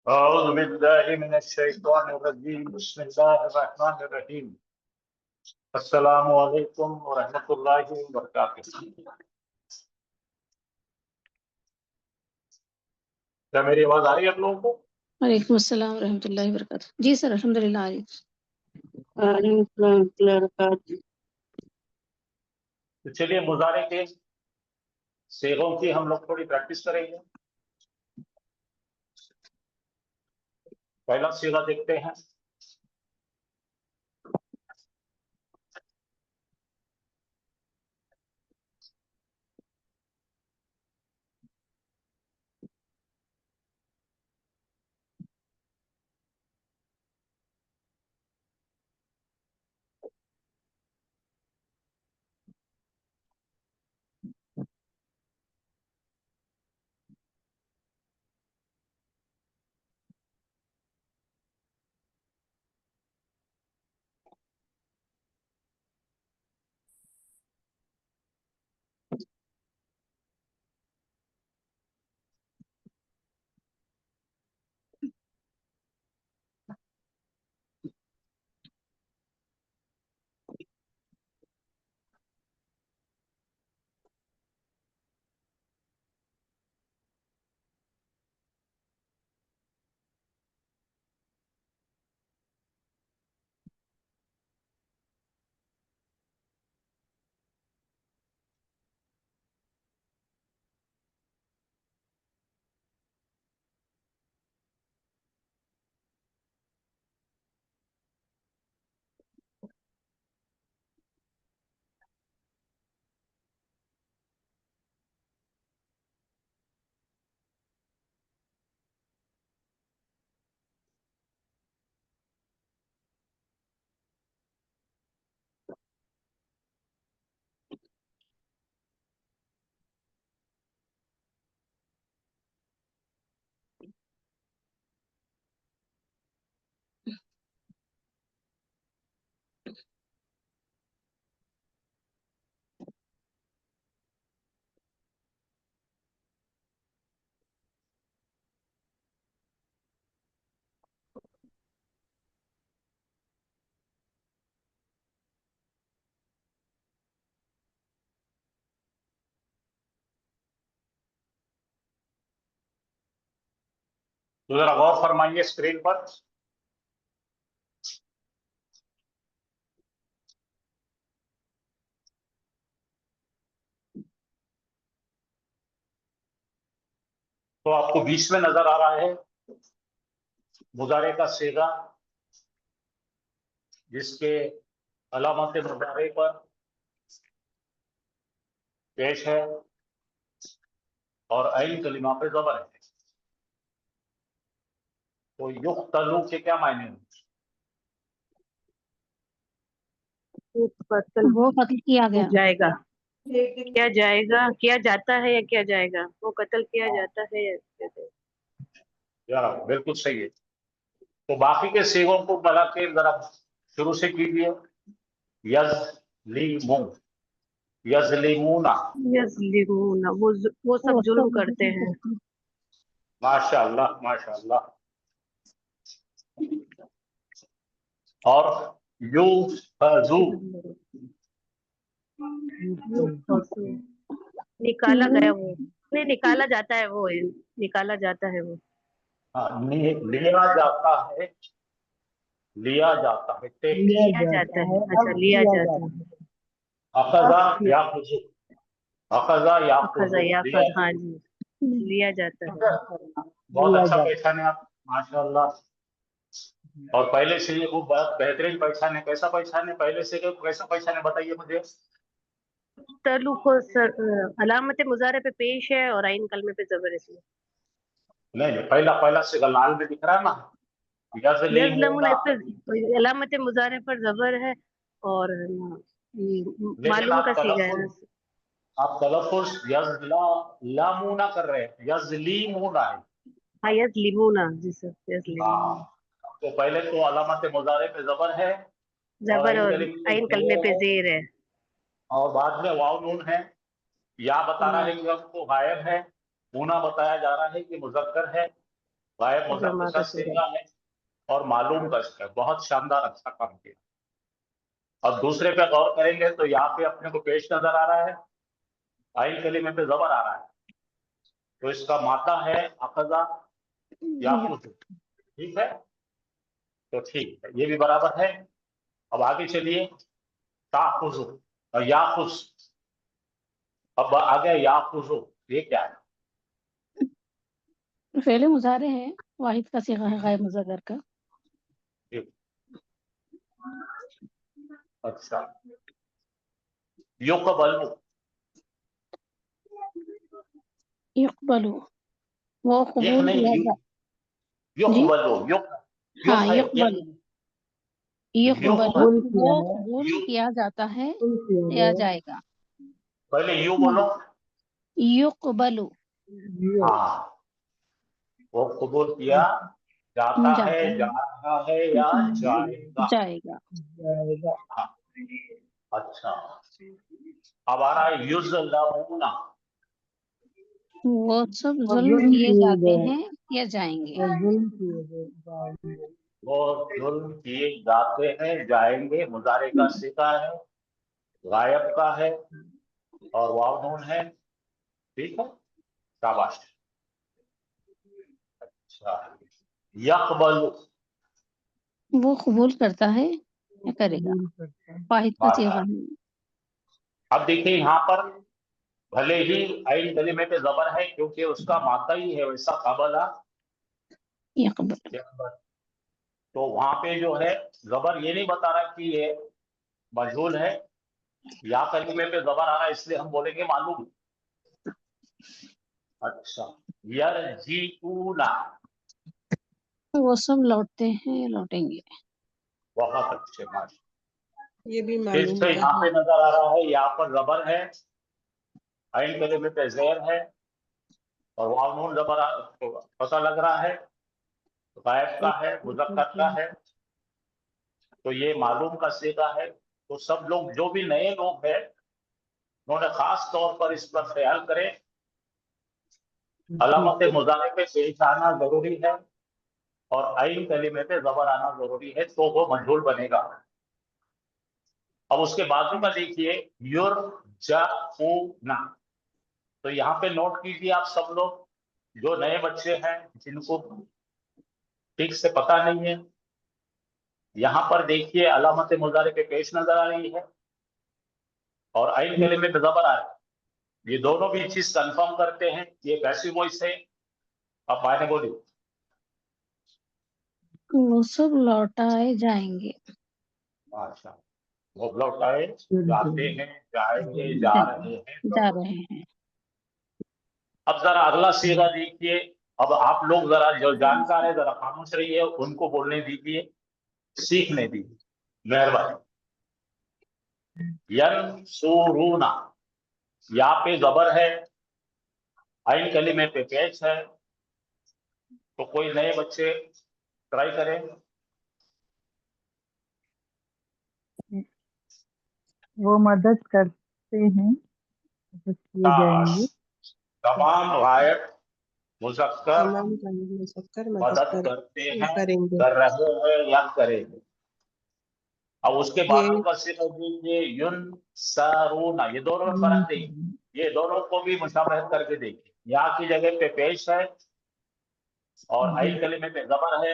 أعوذ بالله من الشيطان الرجيم بسم الله الرحمن الرحيم السلام علیکم ورحمۃ اللہ وبرکاتہ۔ کیا میری آواز آ رہی ہے آپ لوگوں کو؟ وعلیکم السلام ورحمۃ اللہ وبرکاتہ۔ جی سر الحمدللہ آ رہی ہے۔ وعلیکم السلام ورحمۃ اللہ وبرکاتہ۔ تو چلیے مضارع کے صیغوں کی ہم لوگ تھوڑی پریکٹس کریں گے۔ پہلا صیغہ دیکھتے ہیں۔ تو ذرا غور فرمائیے اسکرین پر۔ تو آپ کو بیچ میں نظر آ رہا ہے مضارع کا صیغہ جس کے علامت مضارع پر پیش ہے اور عین کلمہ پہ زبر ہے۔ تو یقتلو کے کیا معنی ہیں؟ وہ قتل کیا گیا، جائے گا، کیا جائے گا، کیا جاتا ہے یا کیا جائے گا، وہ قتل کیا جاتا ہے یا کیا جائے گا۔ یار بالکل صحیح ہے۔ تو باقی کے صیغوں کو بلا کے ذرا شروع سے کیجیے۔ یظلمون، یظلمونا، یظلمون، وہ سب ظلم کرتے ہیں۔ ماشاء اللہ ماشاء اللہ۔ اور یوفزو، نکالا گیا، وہ نہیں نکالا جاتا ہے، وہ نکالا جاتا ہے، وہ لیا جاتا ہے، لیا جاتا ہے، لیا جاتا ہے، اچھا لیا جاتا ہے۔ اخذا یاخذو، اخذا یاخذو، لیا ہاں جی، لیا جاتا ہے۔ بہت اچھا پہچانے آپ، ماشاء اللہ۔ اور پہلے سے یہ خوب بہت بہترین پہچانے۔ کیسا پہچانے؟ پہلے سے کیسا پہچانے بتائیے مجھے۔ تلو کو علامت مضارع پہ پیش ہے اور عین کلمے پہ زبر ہے۔ نہیں پہلا سے لال میں دکھ رہا ہے نا، یظلمون، یظلمون، علامت مضارع پر زبر ہے اور لیکن معلوم کا صیغہ ہے۔ آپ تلفظ یظلمون کر رہے ہیں، یظلیمون ہے۔ ہاں یظلمون، جی سر یظلمون۔ تو پہلے تو علامت مضارع پہ زبر ہے زبر اور عین کلمے پہ زیر ہے، اور بعد میں واو نون ہے۔ یا بتا رہا ہے کہ اب کو غائب ہے، اونا بتایا جا رہا ہے کہ مذکر ہے، غائب جمع مذکر کا کا صیغہ صیغہ ہے اور معلوم کا ہے. بہت شاندار اچھا کام کیا. اور دوسرے پہ غور کریں گے تو یہاں پہ اپنے کو پیش نظر آ رہا ہے, عین کلمے پہ زبر آ رہا ہے, تو اس کا مادہ ہے اخذا یاخذ. ٹھیک ہے, تو ٹھیک ہے, یہ بھی برابر ہے. اب آگے چلیے, تاخذ اور یاخذ. اب آگے یاخذ, یہ کیا ہے؟ فعل مضارع ہے, واحد کا صیغہ ہے غائب مذکر کا. اچھا, یقبل, یقبل, وہ یہ قبول کیا نہیں, جا جی یقبل, ہاں, ہے, یقبل, یقبل یقبل, وہ قبول کیا جاتا ہے یا جائے گا. پہلے یوں بولو. یقبل ہاں, وہ قبول کیا جاتا ہے, جاتا جا ہے, رہا ہے یا جائے گا. جائے گا. ہاں, اچھا. اب آ رہا ہے یظلمون, وہ سب ظلم کیے جاتے ہیں یا جائیں گے. وہ ظلم کیے جاتے ہیں جائیں گے. مضارع کا صیغہ ہے, غائب کا ہے اور واو نون ہے. ٹھیک ہے, شاباش. اچھا, یقبل, وہ قبول کرتا ہے یا کرے گا, واحد کا صیغہ ہے. اب دیکھیں یہاں پر بھلے ہی عین کلمے پہ زبر ہے کیونکہ اس کا مادہ ہی ہے ویسا قبلا, یقبل تو وہاں پہ جو ہے زبر یہ نہیں بتا رہا کہ یہ مجہول ہے. یا کلمے پہ زبر آ رہا ہے اس لیے ہم بولیں گے معلوم. اچھا, یرجعون, وہ سب لوٹتے ہیں یا لوٹیں گے. بہت اچھے, ماشاء. یہ بھی پھر معلوم سے کا یہاں ہے. پہ نظر آ رہا ہے, یہاں پر زبر ہے, عین کلمے پہ زیر ہے اور واو نون زبر پتہ لگ رہا ہے, غائب کا ہے, مذکر کا ہے, تو یہ معلوم کا صیغہ ہے. تو سب لوگ جو بھی نئے لوگ ہیں انہوں نے خاص طور پر اس پر خیال کریں, علامت مضارع پہ پیش آنا ضروری ہے اور عین کلمے پہ زبر آنا ضروری ہے, تو وہ مجہول بنے گا. اب اس کے بازو کا دیکھیے, یرجعون, تو یہاں پہ نوٹ کیجیے آپ سب لوگ جو نئے بچے ہیں جن کو ٹھیک سے پتہ نہیں ہے. یہاں پر دیکھیے علامت مضارع پہ پیش نظر آ رہی ہے اور عین کلمے پہ زبر آ رہا ہے. یہ دونوں بھی چیز کنفرم کرتے ہیں یہ پیسو وائس ہے. اب میں نے بولی وہ سب لوٹائے جائیں گے. اچھا, وہ لوٹائے جاتے ہیں, جائیں گے, جا رہے ہیں. جا رہے ہیں. اب ذرا اگلا صیغہ دیکھیے. اب آپ لوگ ذرا جو جانکار ہے ذرا خاموش رہیے, ان کو بولنے دیجیے, سیکھنے دیجیے, مہربانی. ینصرون, یا پہ زبر ہے, عین کلمے پہ پیش ہے, تو کوئی نئے بچے ٹرائی کریں. وہ مدد کرتے ہیں, مدد کیے جائیں گے. تمام غائب مذکر تمام مذکر مدد کرتے ہیں, کریں گے. کر رہے ہیں یا کریں گے. اب اس کے بعد یہ کا صیغہ دیجیے ینصرون, یہ دونوں میں فرق دیکھیے, یہ دونوں کو بھی مشابہت کر کے دیکھیے. یہاں کی جگہ پہ پیش ہے اور عین کلمے پہ زبر ہے,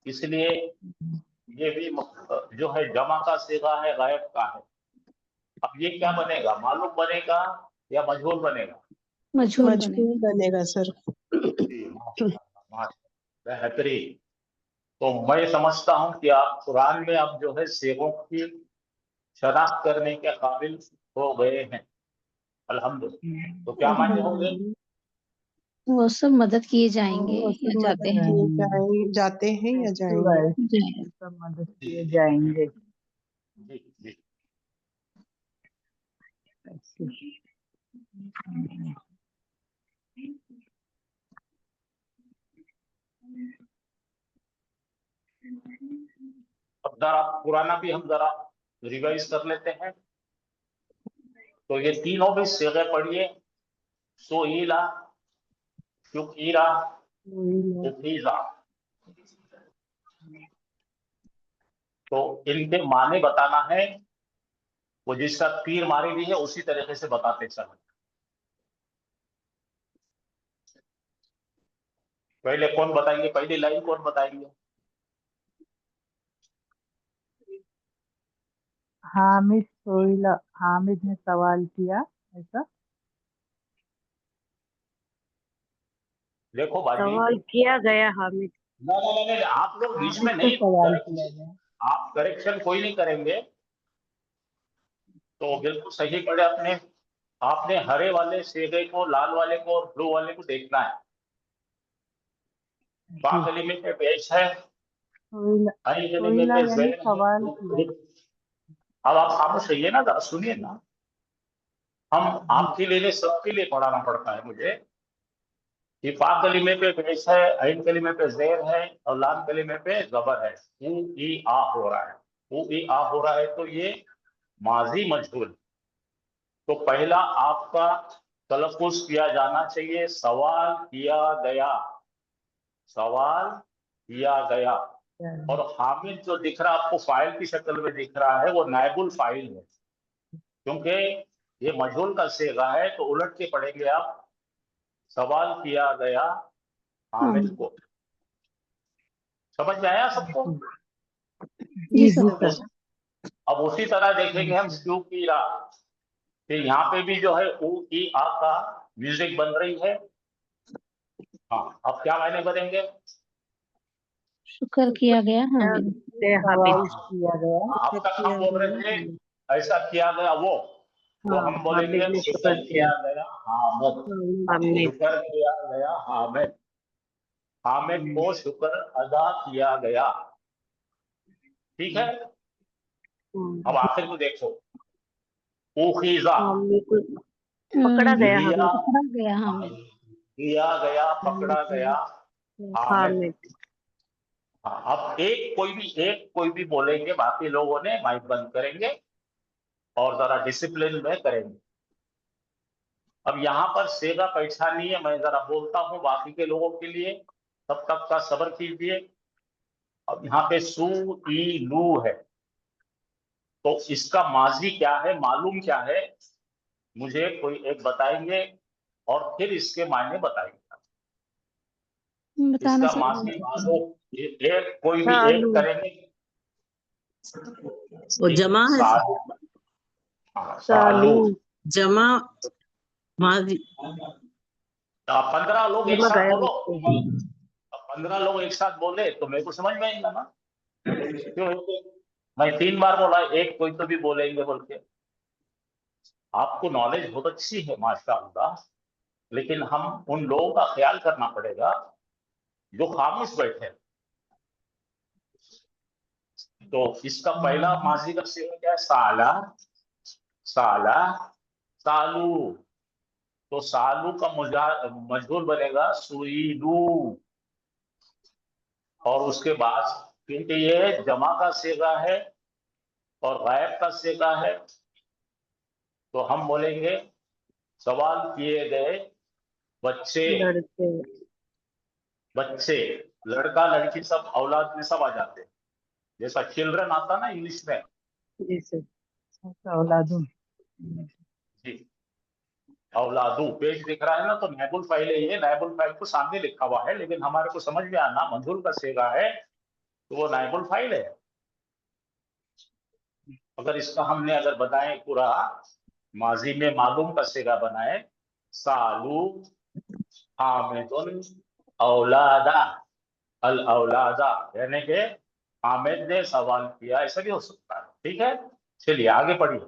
اس لیے یہ بھی جو ہے جمع کا صیغہ ہے, غائب کا ہے. اب یہ کیا بنے گا, معلوم بنے گا یا مجہول بنے گا؟ مجہول بنے مجہول بنے گا سر. بہترین. تو میں سمجھتا ہوں کہ آپ قرآن میں اب جو ہے صیغوں کی شناخت کرنے کے قابل ہو گئے ہیں, الحمدللہ. تو کیا معنی ہوں گے؟ وہ سب مدد کیے جائیں گے وہ یا سب جاتے مدد ہیں. کیے جاتے ہیں یا جائیں گے. جائیں. سب مدد کیے جائیں گے. جی جی. اب ذرا پرانا بھی ہم ذرا ریوائز کر لیتے ہیں. تو یہ تینوں بھی صیغے پڑھیے, سوئیلا, شکیرا, उकीजा। तो इनके माने बताना है, वो जिसका तीर मारी दी है उसी तरीके से बताते चलो। पहले कौन बताएंगे, पहली लाइन कौन बताएंगे? हामिद ने सवाल किया, ऐसा? देखो बाजी, सवाल किया गया हामिद। नहीं, आप लोग बीच में हामिद को नहीं, सवाल किया गया। आप करेक्शन कोई नहीं करेंगे तो बिल्कुल सही पढ़े अपने। आपने हरे वाले सेगे को, लाल वाले को और ब्लू वाले को देखना है। बा कलीमे पे पेश है, आई कलीमे सोहिला पे यानी ज़ैर है। सवाल किया। अब आप खामोश रहिए ना, जरा सुनिए ना। हम आपके लिए, सबके लिए पढ़ाना पड़ता है मुझे कि पा कलीमे पे पेश है, आइन कलीमे पे ज़ेर है और लाम कलीमे पे ज़बर है। ऊ ई आ हो रहा है, ऊ ई आ हो रहा है, तो ये माजी मजहूल। तो पहला आपका तलफ़ुज़ किया जाना चाहिए सवाल किया गया, सवाल किया गया। और हामिद जो दिख रहा है आपको फाइल की शक्ल में दिख रहा है, वो नायबुल फाइल है, क्योंकि ये मजहूल का सेगा है। तो उलट के पढ़ेंगे आप, सवाल किया गया हामिद को। समझ में आया सबको? जी सर। अब उसी तरह देखेंगे हम क्यू की रा, कि यहाँ पे भी जो है ऊ ई आ का म्यूजिक बन रही है। हाँ, अब क्या मायने बनेंगे? शुक्र किया गया हामिद। सवाल किया गया। अब तक हम बोल रहे थे ऐसा किया गया वो, तो हाँ, हम बोलेंगे हामिद ने शुक्र किया गया हामिद, हामिद। शुक्र किया गया हामिद, हामिद को शुक्र अदा किया गया। ठीक है, अब आखिर को देखो, उखीजा, हामिद को पकड़ा गया लिया, हामिद। पकड़ा गया हामिद। लिया गया, पकड़ा गया हामिद। हामिद। हाँ, अब एक कोई भी बोलेंगे, बाकी लोगों ने माइक बंद करेंगे और जरा डिसिप्लिन में करेंगे। अब यहाँ पर सेगा पहचानी है, मैं जरा बोलता हूँ बाकी के लोगों के लिए, तब तक का सब्र कीजिए। अब यहाँ पे सू ई लू है, तो इसका माजी क्या है, मालूम क्या है, मुझे कोई एक बताएंगे और फिर इसके मायने बताएंगे। बताना इसका सर। माजी मालूम, एक कोई भी एक सालू। करेंगे। वो जमा है, सालू, हाँ, सालू। सालू। जमा माजी। 15 लोग एक जमा साथ गया बोलो, बच्चे। 15 लोग एक साथ बोले तो मेरे को समझ में आएगा ना। क्यों मैं 3 बार बोला, एक कोई तो भी बोलेंगे बोल के। आपको नॉलेज बहुत अच्छी है माशाअल्लाह, लेकिन हम उन लोगों का ख्याल करना पड़ेगा जो खामोश बैठे। तो इसका पहला माजी का सिगा क्या है, साला, साला, सालू। तो सालू का मजहूर बनेगा सुईलू। और उसके बाद, क्योंकि ये जमा का सेगा है और गायब का सेगा है, तो हम बोलेंगे सवाल किए गए बच्चे, लड़के। बच्चे, लड़का लड़की सब औलाद में सब आ जाते हैं। जैसा चिल्ड्रन आता ना इंग्लिश में, जी सर। औलादुन। जी, औलादू पेज दिख रहा है ना, तो नायबुल फाइल है ये। नायबुल फाइल को सामने लिखा हुआ है, लेकिन हमारे को समझ में आना मंजूर का सेगा है तो वो नायबुल फाइल है। अगर इसका हमने अगर बताएं पूरा, माजी में मालूम का सेगा बनाए, सालू हामिदुन औलादा, अल औलादा, यानी कि हामिद ने सवाल किया, ऐसा भी हो सकता है। ठीक है, चलिए आगे पढ़िए।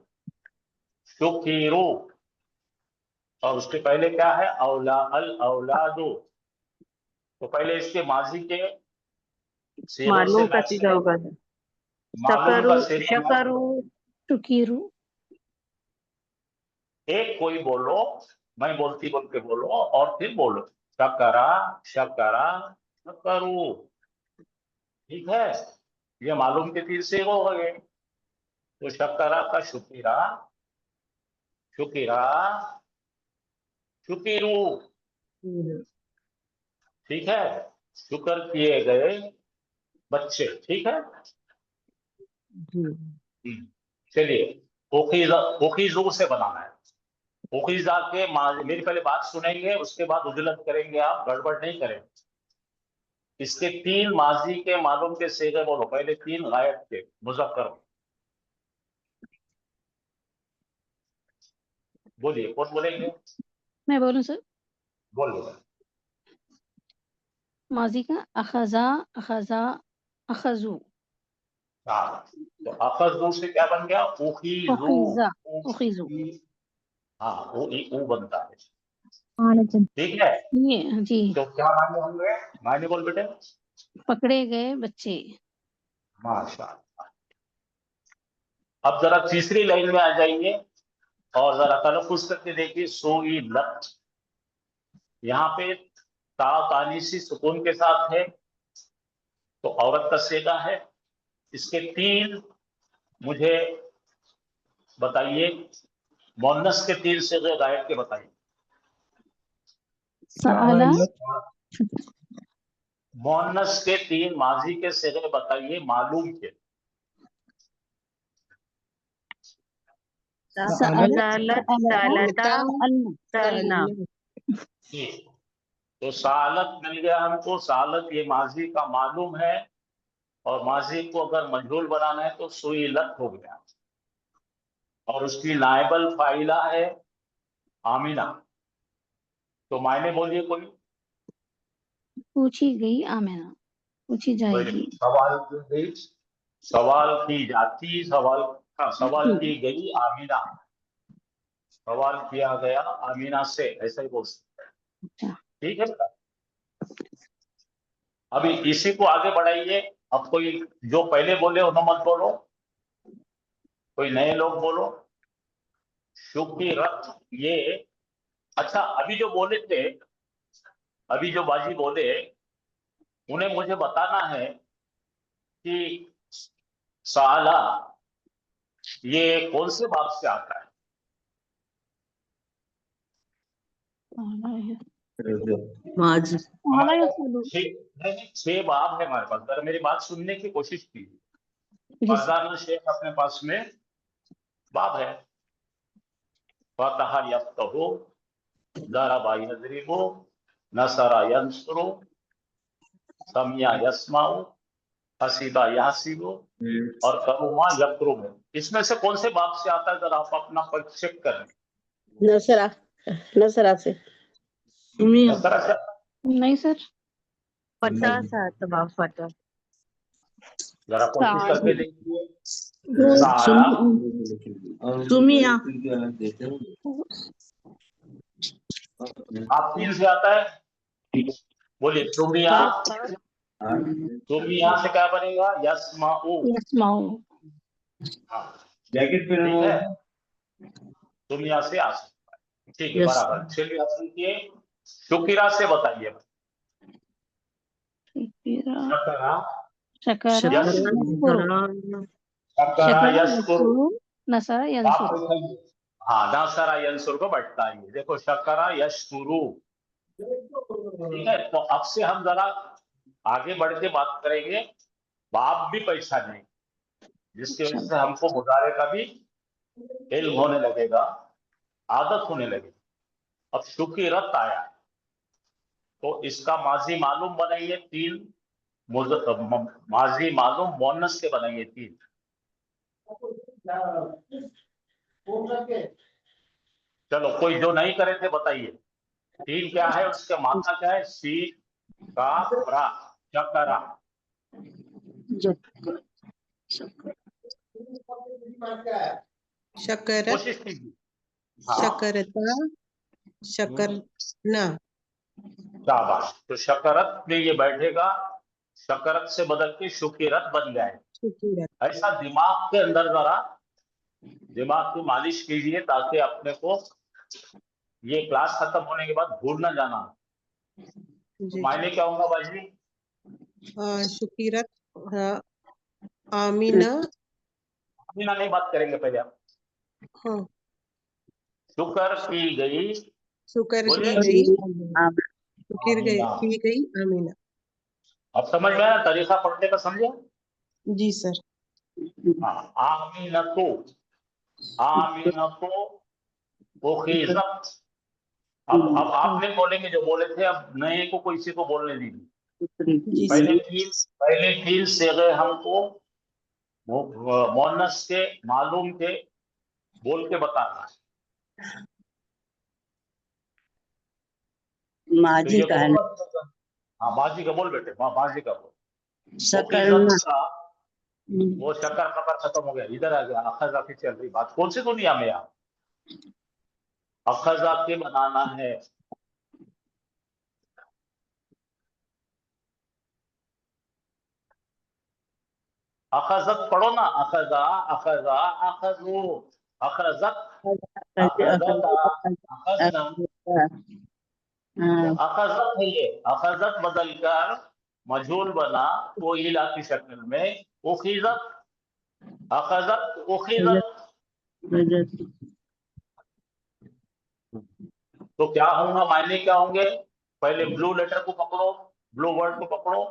शुकीरू, और उसके पहले क्या है, अल औलादू। तो पहले इसके माजी के सेगों से मालूम का मैच सीधा करें। होगा। मालूम शकरू। का सेगा मैच शकरू। शुकीरू। एक कोई बोलो, मैं बोलती बोल के बोलो और फिर बोलो, शकरा, शकरा, शकरू। ठीक है, ये मालूम के 3 से हो गए। तो शकरा का शुकिरा, शुकिरा, शुकिरू। ठीक है, शुक्र किए गए बच्चे, ठीक है। जी चलिए, ओखीजू से बनाना है। ओखीजा के मेरी पहले बात सुनेंगे, उसके बाद उजलत करेंगे, आप गड़बड़ नहीं करेंगे। इसके 3 माजी के मालूम के सीगे बोलो, पहले 3 गायब के मुज़क्कर बोलिए, कौन बोलेंगे? मैं बोलूं सर? बोलिए। माजी का अखजा, अखजा, अखजू। हाँ, तो अखजू से क्या बन गया? ओखीजू। ओखीजा, ओखीजू। हाँ, वो बनता है, ठीक है। ये जी, तो क्या मायने होंगे? मायने बोल बेटे। पकड़े गए बच्चे। माशाअल्लाह। अब जरा तीसरी लाइन में आ जाइए और जरा तलफ़ुज़ करके देखिए, सोई लत। यहाँ पे ता तानीसी सुकून के साथ है, तो औरत का सेगा है। इसके 3 मुझे बताइए, मोन्नस के 3 सेगे गायब के बताइए। सआला, मोन्नस के 3 माजी के सेगे बताइए, मालूम के। सअलत, सालत, सअलता, सालता, सअलना। सलना। ठीक, तो सालत मिल गया हमको। सालत ये माजी का मालूम है, और माजी को अगर मजहूल बनाना है तो सुईलत हो गया, और उसकी नायबल फाइला है आमिना। तो मायने बोलिए कोई। पूछी गई आमिना, पूछी जाएगी। सवाल की गई, सवाल की जाती, सवाल की गई आमिना, सवाल किया गया आमिना से, ऐसा ही बोल सकते हैं, ठीक है बेटा। अभी इसी को आगे बढ़ाइए। अब कोई जो पहले बोले उन्होंने मत बोलो, कोई नए लोग बोलो। शुक्र रथ, ये अच्छा, अभी जो बोले थे, अभी जो बाजी बोले, उन्हें मुझे बताना है कि साला ये कौन से बाब से आता है। माजी सआला या सुलू। 6 बाब है हमारे पास। जरा मेरी बात सुनने की कोशिश कीजिए। जी, फरदान शेख अपने पास में बाब है। फतह यफ्तहु, ज़रबा यज़रिबु, नसरा यंसुरु, समिया यस्माउ, हसीबा याहसिबु, और करुमा यकरुमु। इसमें से कौन से बाब से आता है? जरा आप अपना पक्ष चेक करें। नसरा, नसरा से। सुमिया, नसरा से। नहीं सर। फतह सा तबाह फतह। जरा कोशिश साल। करके देखिए। साला, सुमिया, आप 3 से आता है, बोलिए। सुमिया, सुमिया से क्या बनेगा? यस्माउ। यस्माउ। हाँ, ठीक है, दुनिया से आ सकता है, ठीक है, यस। बराबर। चलिए अब देखिए, शुकिरा से बताइए। शकरा, शकरा, शकरा, शकरा यशकुरु। नसरा आप यंसुर। देखेंगे, हाँ, नासरा यंसुर को बैठता है। देखो, शकरा यशकुरु, ठीक है। तो अब से हम जरा आगे बढ़ के बात करेंगे, बाप भी पहचाने, जिसकी वजह से हमको मुजारे का भी इल्म होने लगेगा, आदत होने लगेगी। अब शुकिरत आया, तो इसका माजी मालूम बनाइए 3, माजी मालूम मोनस के बनाइए 3। चलो, कोई जो नहीं करे थे बताइए। 3 क्या है, उसके माता क्या है? सी का रा, शकरा। शकरत, कोशिश कीजिए। हाँ, शकरता, शकरना। शाबाश। तो शकरत में ये बैठेगा, शकरत से बदल के शुकिरत बन जाए। शुकिरत। ऐसा दिमाग के अंदर जरा दिमाग की मालिश कीजिए, ताकि अपने को ये क्लास खत्म होने के बाद भूल ना जाना। जी मायने क्या होगा बाजी? शुकिरत, आमीना। आमीना नहीं बात करेंगे पहले आप। हाँ, शुक्र की गई, शुक्र की बोलिए। गई तो गिर गई आमीना। पी गई आमीना। अब समझ में आया तरीका पढ़ने का, समझे? जी सर। हाँ, आमीनतो, आमीनतो उखिज़त। अब आप नहीं बोलेंगे जो बोले थे, अब नए को किसी को बोलने दीजिए। जी पहले सर। पहले 3 सेगे हमको मुअन्नस के मालूम के बोल के बताना है। तो माजी ये का है ना, बोलो। हाँ, बाजी का बोल बेटे, बाजी का बोल। शकरना। उखिज़त का वो शक्कर खबर खत्म हो गया, इधर आ गया। अखज़ा की चल रही बात, कौन सी दुनिया में आप? अखज़ा के बनाना है। अखज़त पढ़ो ना, अखज़ा, अखज़ा, अखज़ू, अखज़त, अखज़ता, अखज़ना। तो अखज़त है ये, अखज़त बदल कर मजहूल बना वो इला की शक्ल में उखिज़त, अखज़त, उखिज़त। तो क्या होगा, मायने क्या होंगे? पहले ब्लू लेटर को पकड़ो, ब्लू वर्ड को पकड़ो।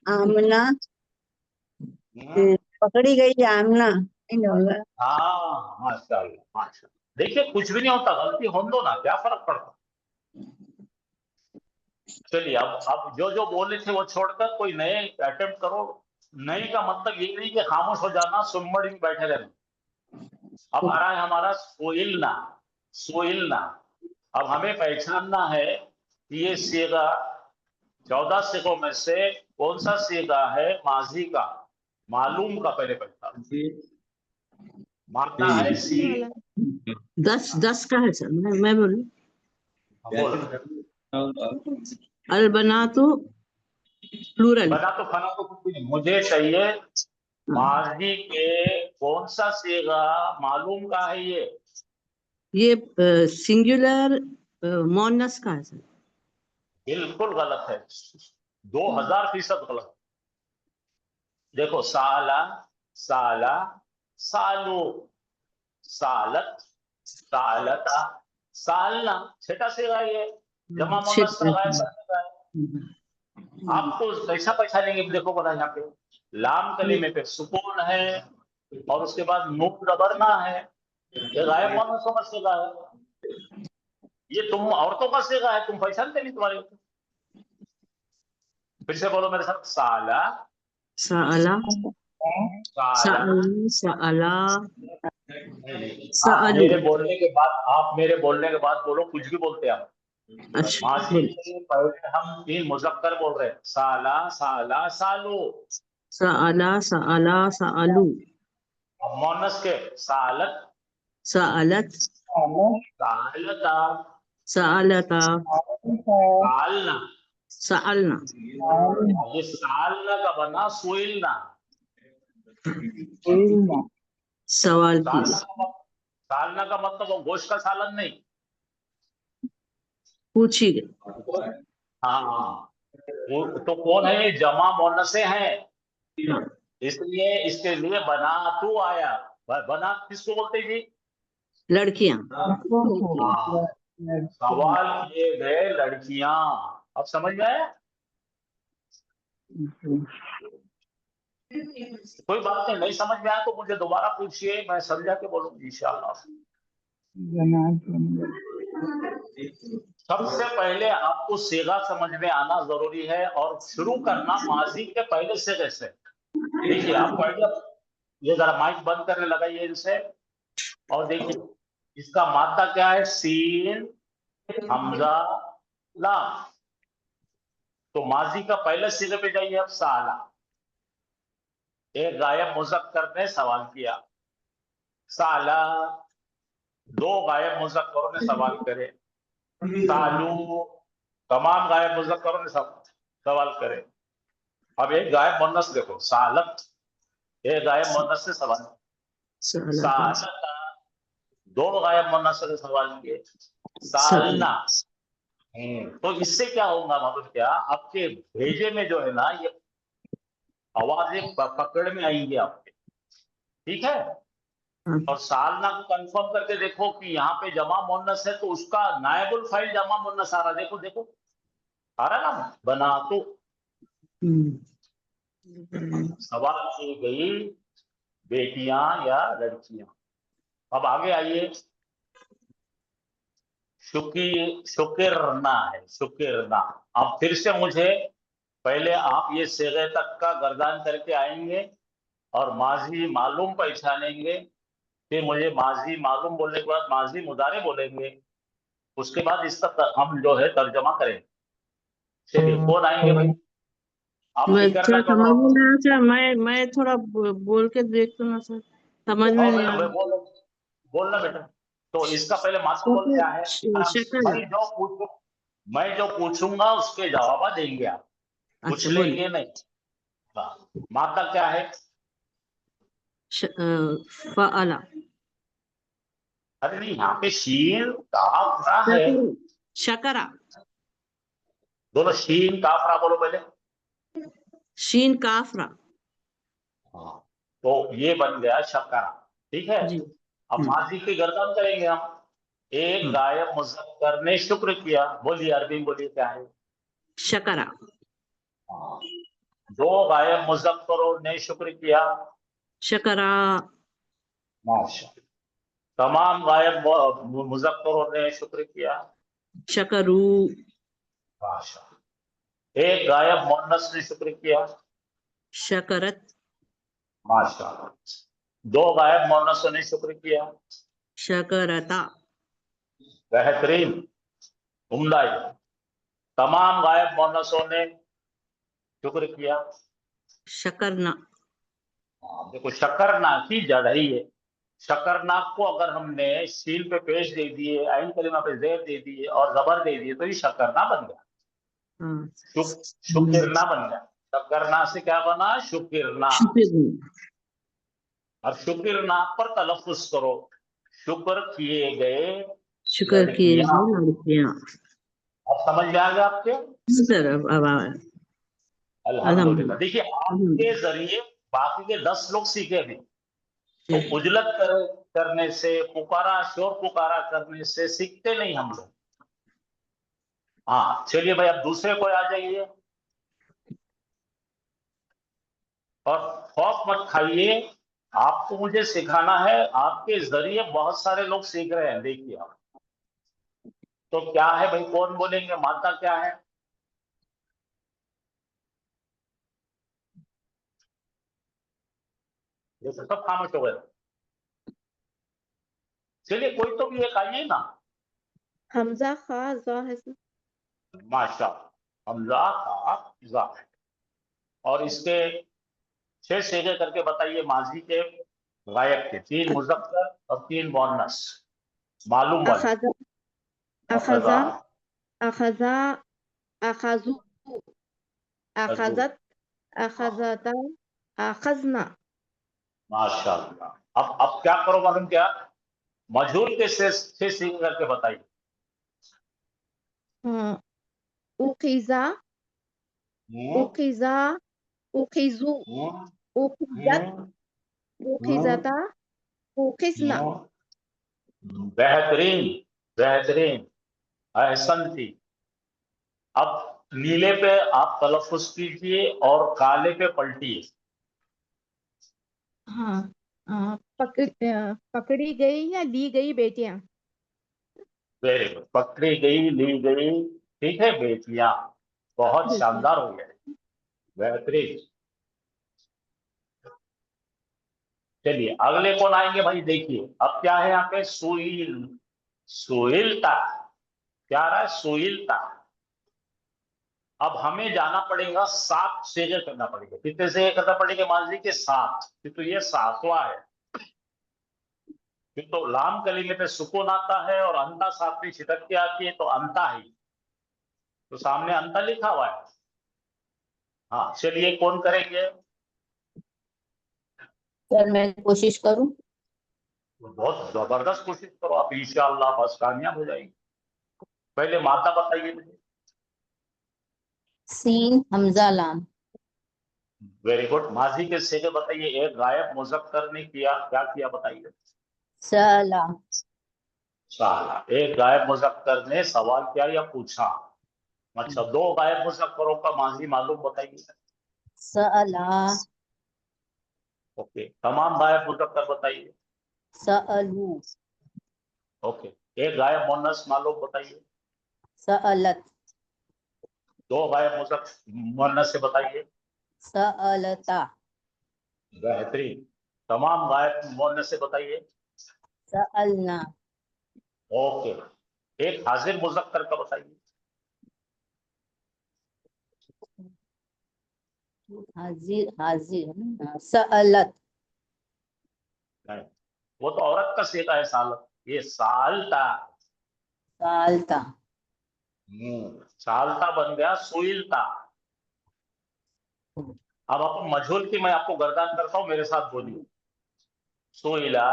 आमना, पकड़ी गई आमना, नहीं होगा। हाँ, माशाल्लाह, माशाल्लाह। देखिए, कुछ भी नहीं होता, गलती होने दो ना, क्या फर्क पड़ता। चलिए, अब जो जो बोले थे वो छोड़कर कोई नए अटेम्प्ट करो। नए का मतलब ये नहीं कि खामोश हो जाना, सुमड़ में बैठे रहना। अब आ रहा है हमारा सोइलना, सोइलना। अब हमें पहचानना है कि ये सीगा 14 सीगों में से कौन सा सीगा है माजी का, मालूम का। पहले पहचान मानना है सी। 10 का है सर, मैं बोलूं। बोलो। अल बना तो प्लूरल। बना तो खाना तो कुछ भी नहीं, मुझे चाहिए माजी के कौन सा सीगा मालूम का है ये सिंगुलर मोनस का है सर। बिल्कुल गलत है, 2000% गलत। देखो, साला, साला, सालू, सालत, सालता, सालना, छठा सीगा ये जमा मुअन्नस का गायब करने का है। आपको कैसा पहचानेंगे? देखो बड़ा, यहाँ पे लाम कलीमे पे सुकून है और उसके बाद नून रबरना है, ये गायब मुअन्नसों का सीगा है। ये तुम औरतों का सीगा है, तुम पहचानते नहीं तुम्हारे। फिर से बोलो मेरे साथ, साला, साला, साला। साला, आप सालू। मेरे बोलने के बाद, आप मेरे बोलने के बाद बोलो, कुछ भी बोलते हैं आप। अच्छा, माजी के पहले हम 3 मुज़क्कर बोल रहे हैं, साला, साला, सालू। साला, साला, सालू, अब मुअन्नस के सालत, सालत, सालता, सालता, सालना। सालना। ये सालना का बना सुइलना। सवाल सालना किया, का सालना का मतलब वो गोश्त का सालन नहीं। पूछी गई। हाँ, तो कौन है ये? जमा मुअन्नसे हैं, इसलिए इसके लिए बना तू आया। बना किसको बोलते हैं जी? लड़कियां। हाँ, सवाल किए गए लड़कियां। अब समझ में आया? कोई बात नहीं, नहीं समझ में आया तो मुझे दोबारा पूछिए, मैं समझा के बोलूंगी इंशाअल्लाह। सबसे पहले आपको सेगा समझ में आना जरूरी है और शुरू करना माजी के पहले सेगे से। देखिए, आपको आइडिया, ये जरा माइक बंद करने लगाइए इनसे, और देखिए इसका मादा क्या है, सीन, हमजा, लाम। तो माजी का पहले सिरे पे जाइए। अब साला, एक गायब मुज़क्कर ने सवाल किया, साला, 2 गायब मुज़क्करों ने सवाल करे, सालू, तमाम गायब मुज़क्करों ने सवाल करे। अब एक गायब मुअन्नस देखो, सालत, एक गायब मुअन्नस से सवाल, सालता, 2 गायब मुअन्नस से सवाल किए, सालना। तो इससे क्या होगा मालूम क्या? आपके भेजे में जो है ना, ये आवाजें पकड़ में आएंगी आपके, ठीक है? हाँ, और सालना को कंफर्म करके देखो कि यहाँ पे जमा मुन्नस है तो उसका नायबुल फाइल जमा मुन्नस आ रहा, देखो देखो आ रहा ना, बना तो सवाल की गई बेटियां या लड़कियां। अब आगे आइए, शुकिरना है, शुकिरना। अब फिर से मुझे पहले आप ये सेगे तक का गर्दान करके आएंगे और माजी मालूम पहचानेंगे, फिर मुझे माजी मालूम बोलने के बाद माजी मुदारे बोलेंगे, उसके बाद इसका हम जो है तर्जमा करेंगे। चलिए कौन आएंगे भाई, आप मैं फिक्र थोड़ा ना समझ करो। में नहीं आया सर, मैं थोड़ा बोल के देखती हूँ ना सर, समझ में और नहीं आ रहा। बोलना बेटा, तो इसका पहले माता बोल क्या है शक्ल, भाई, मैं जो पूछूंगा उसके जवाब देंगे आप, कुछ अच्छा बोलिए। लेंगे नहीं। हाँ, माता क्या है? फअला, अरे नहीं, यहाँ पे शीन काफ रा है, शकरा, दोनों शीन काफ रा बोलो पहले। शीन काफरा। हाँ, तो ये बन गया शकरा, ठीक है। जी। अब माजी की गर्दन करेंगे हम। एक हाँ। गायब मुज़क्कर ने शुक्र किया, बोलिए अरबी में बोलिए क्या है? शकरा। हाँ। दो गायब मुज़क्करों ने शुक्र किया, शकरा। माशा। तमाम गायब मुज़क्करों ने शुक्र किया, शकरू। माशा। एक गायब मुअन्नस ने शुक्र किया, शकरत। माशा। दो गायब मुअन्नसों ने शुक्र किया, शकरता। बेहतरीन, उम्दा। तमाम गायब मुअन्नसों ने शुक्र किया। शकरना। देखो शकरना की जड़ है ये, शकरनाक को अगर हमने शील पे पेश दे दिए, आइन कलिमा पे जेर दे दिए और जबर दे दिए तो ये शकरना बन गया, हाँ। शुकिरना बन गया। शकरना से क्या बना? शुकिरना। शुक्र। और शुकिरना पर तलफ्फुज करो, शुक्र किए गए शुक्र किए लड़कियां। गए लड़कियां। अब समझ में आ गया आपके? सर अब अल्हम्दुलिल्लाह। देखिए अल्हम्दुलिल्लाह। आपके जरिए बाकी के 10 लोग सीखे भी, तो जी। उजलत करने से, पुकारा शोर पुकारा करने से सीखते नहीं हम लोग। हाँ चलिए भाई, अब दूसरे कोई आ जाइए। और खौफ मत खाइए, आपको मुझे सिखाना है, आपके जरिए बहुत सारे लोग सीख रहे हैं, देखिए आप। तो क्या है भाई, कौन बोलेंगे माता क्या है? ये सब खामोश हो गए। चलिए कोई तो भी एक आइए ना। हमजा खा जा है सर। माशा, हमजा का जा है। और इसके 6 सीगे करके बताइए, माजी के, गायब के, 3 मुज़क्कर और 3 मुअन्नस, मालूम वाले। अखजा अखजा, अखजा अखजा अखजू अजू, अखजत अखजता अखजना। माशाअल्लाह। अब क्या करो मालूम क्या, मजहूल के 6 सीगे करके बताइए। उखिजा हम्म, उखिजा उखिजू हम्म, उखिजत हम्म, हम्म, उखिजता उखिसना। बेहतरीन, बेहतरीन, अहसन थी। अब नीले पे आप तलफ्फुज कीजिए और काले पे पलटिए। हाँ, पकड़ी गई या ली गई बेटियां। वेरी गुड, पकड़ी गई, ली गई, ठीक है बेटियां, बहुत बेटियां। शानदार हो गया, बेहतरीन। चलिए अगले कौन आएंगे भाई, देखिए अब क्या है यहाँ पे, सुईल, सुईलता, क्या आ रहा है? सुईलता। अब हमें जाना पड़ेगा, 7 सेजे करना पड़ेगा। कितने सेजे करना पड़ेगा माजी के? 7, तो ये 7वां है। फिर तो लाम कलीमे पे सुकून आता है और अंता 7वीं छिटक के आती है, तो अंता ही, तो सामने अंता लिखा हुआ है। हाँ चलिए कौन करेंगे? सर मैं कोशिश करूं। बहुत जबरदस्त कोशिश करो आप, इंशाअल्लाह बस कामयाब हो जाएगी। पहले माता बताइए मुझे। सीन हमजा लाम। Very good. माजी के सेगे बताइए। एक गायब मुज़क्कर ने किया, क्या किया बताइए? सअला साला। एक गायब मुजक्कर ने सवाल किया या पूछा। अच्छा, दो गायब मुजक्करों का माजी मालूम बताइए। सअला ओके, तमाम गायब मुजक्कर बताइए। सअलू ओके, एक गायब मुन्नस मालूम बताइए। सअलत दो गायब मुन्नस से बताइए। सअलता बेहतरीन। तमाम गायब मुन्नस से बताइए। सअलना ओके, एक हाजिर मुजक्कर का बताइए। हाजिर हाजिर है ना? सअलत नहीं, वो तो औरत का सीगा है सालत, ये सालता। सालता सालता बन गया सुइलता। अब अपन मजहूल की मैं आपको गर्दान करता हूं, मेरे साथ बोलिए। सुइला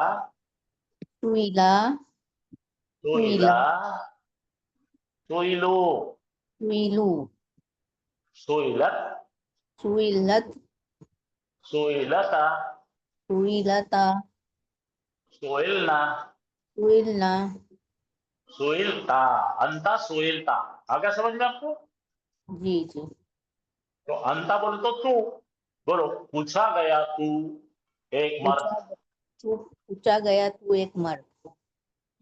सुइला सुइला सुइलू सुइलू सुइलत सुइलत सुइलता सुइलता सुइलना सुइलना सुइलता। अंता सुइलता। आ गया समझ में आपको? जी जी तो अंता बोले तो तू, बोलो पूछा गया तू एक मर्द। पूछा गया तू एक मर्द।